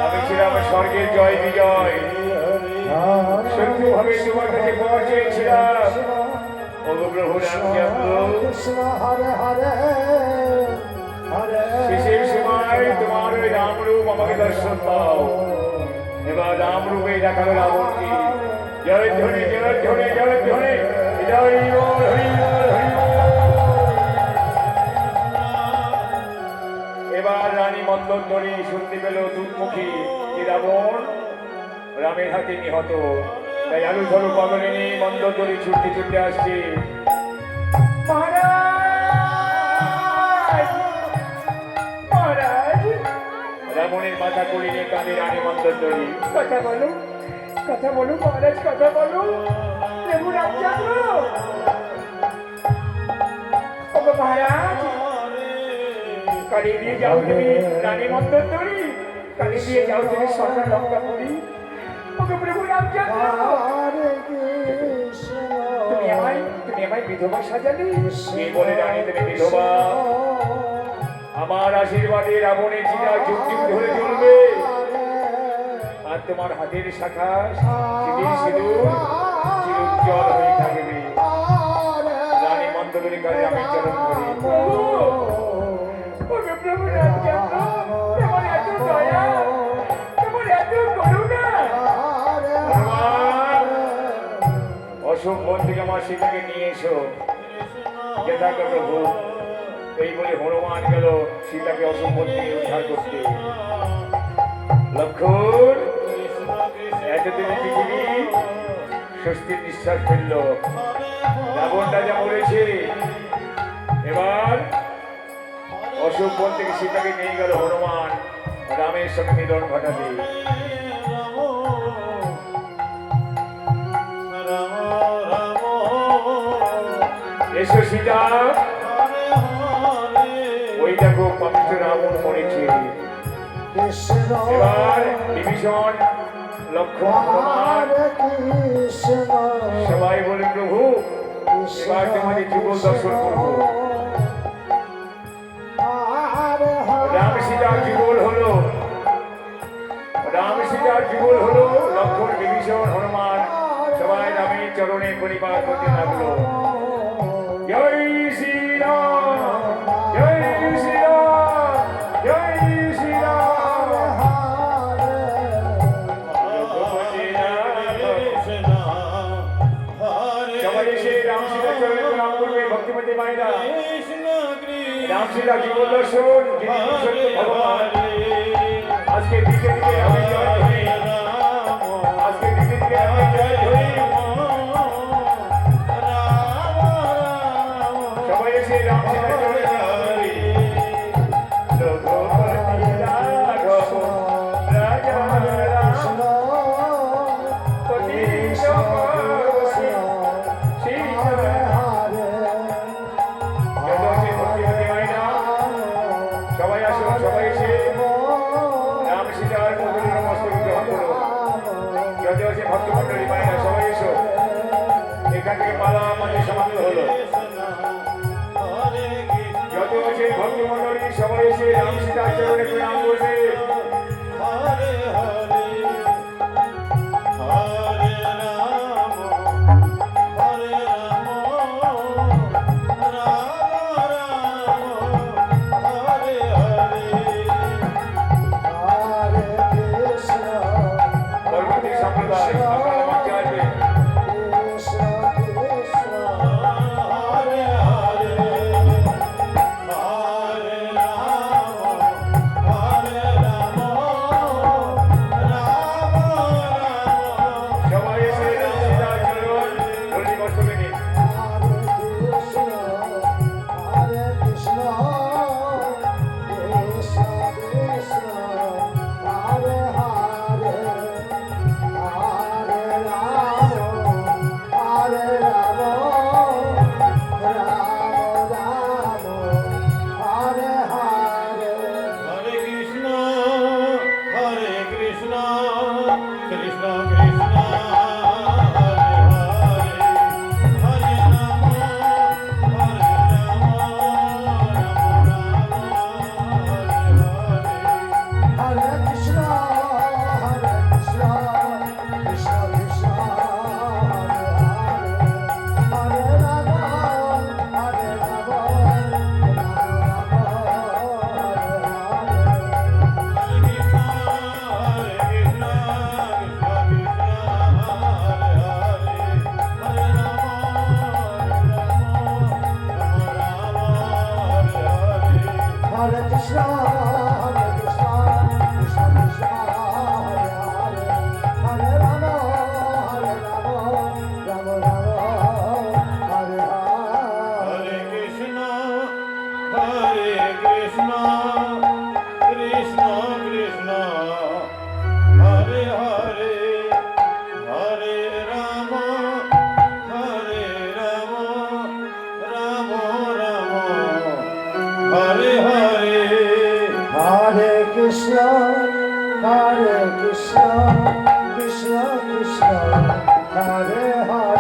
আমি ছিলাম স্বর্গের জয় বিজয়, সত্যি ভাবে তোমার কাছে পাওয়া চেয়েছিলাম। ওগো প্রভু রামচন্দ্র, কৃষ্ণ হরে হরে হরে শেষের সময় তোমার ওই রামরূপ আমাকে দর্শন দাও। এবার রামরূপে দেখাবে রাবণকে। জয় ধ্বনি জয় ধ্বনি জয় ধ্বনি, হরি বল হরি বল হরি বল। এবার রানী মন্দোদরী শুনতে পেল দুর্মুখী যে রাবণ রামের হাতে নিহত। তাই আলু ধরু পাগলে নিয়ে মন্দোদরী ছুটতে ছুটতে আসছে। মহারাজ মহারাজ, রাবণের মাথা কোলে নিয়ে কাঁদে রানী মন্দোদরী। কথা বলো মহারাজ, কথা বলো। প্রভু রামচন্দ্র, ওগো মহারাজ, কালি দিয়ে যাও তুমি রানী মন্দোদরী, কালি দিয়ে যাও তুমি স্বর্ণ লঙ্কাপুরী। ওগো প্রভু রামচন্দ্র, হরে কৃষ্ণ তুমি আমায় বিধবা সাজালে। এই বলে রানী তুমি বিধবা। আমার আশীর্বাদে রাবণের চিতা যুগ যুগ ধরে জ্বলবে। আর তোমার হাতের শাখা সিঁদুর সিঁদুর চিরুজ্জ্বল হয়ে থাকবে। রানী মন্দোদরী কাজে আমি চরণ করি। ওগো প্রভু রামচন্দ্র, তোমার এত দয়া, তোমার এত করুণা। ভগবান, অশোক বন থেকে আমার সীতাকে নিয়ে এসো। যথাকে প্রভু। এই বলে হনুমান গেল সীতাকে অশোক বন থেকে উদ্ধার করতে। লক্ষণ, এতদিনে পৃথিবী স্বস্তির নিঃশ্বাস ফেলল। রাবণ রাজা মরেছে। এবার অশোক বন থেকে সীতাকে নিয়ে গেল হনুমান রামের সঙ্গে মিলন ঘটাতে। এসো সীতা, ওই দেখো পবিত্র রাবণ মরেছে। কৃষ্ণ এবার বিভীষণ লক্ষণ হনুমান হরে কৃষ্ণ সবাই বলে প্রভু এবার তোমাদের যুগল দর্শন করবো। হরে হরে রাম সীতার যুগল হলো, রাম সীতার যুগল হলো। লক্ষণ বিভীষণ হনুমান সবাই রামের চরণে পরিবার করতে লাগলো। জয় শ্রীরাম, জয় শ্রীরাম, জয় শ্রীরাম। রঘুপতি রাম। সবাই এসে রাম সীতার চরণে প্রণাম করবে। ভক্তিমতী মায়েরা, রাম সীতা যুগল দর্শন যিনি সত্য ভগবান। আজকে দিকে দিকে আমি জয় ধরি, আজকে দিকে দিকে আমি জয় ধরি। সবাই এসে রাম সীতার চরণে প্রণাম করবে। রঘুপতি রাঘব রাজা রাম পতিত পাবন সীতারাম। যত আছে ভক্তিমতী মায়েরা, সবাই আসো, সবাই এসে রাম সীতার মধুর মস্তক গ্রহণ করো। যত আছে ভক্তমণ্ডলী মায়েরা, সবাই এসো। এখান থেকে পালা আমাদের সমাপ্ত হলো। যত আছে ভক্তমণ্ডলী সবাই এসে রাম সীতার চরণে প্রণাম করবে। পরবর্তী সম্প্রদায় আপনারা মঞ্চে আসবেন। Hare Krishna, Hare Krishna, Krishna Krishna, Hare Hare, Hare Rama, Hare Rama, Rama Rama, Hare Hare. Hare Krishna, Krishna Krishna, Hare Hare, Hare Rama, Rama Rama, Hare Hare. Hare Krishna, Krishna Krishna, Hare Hare.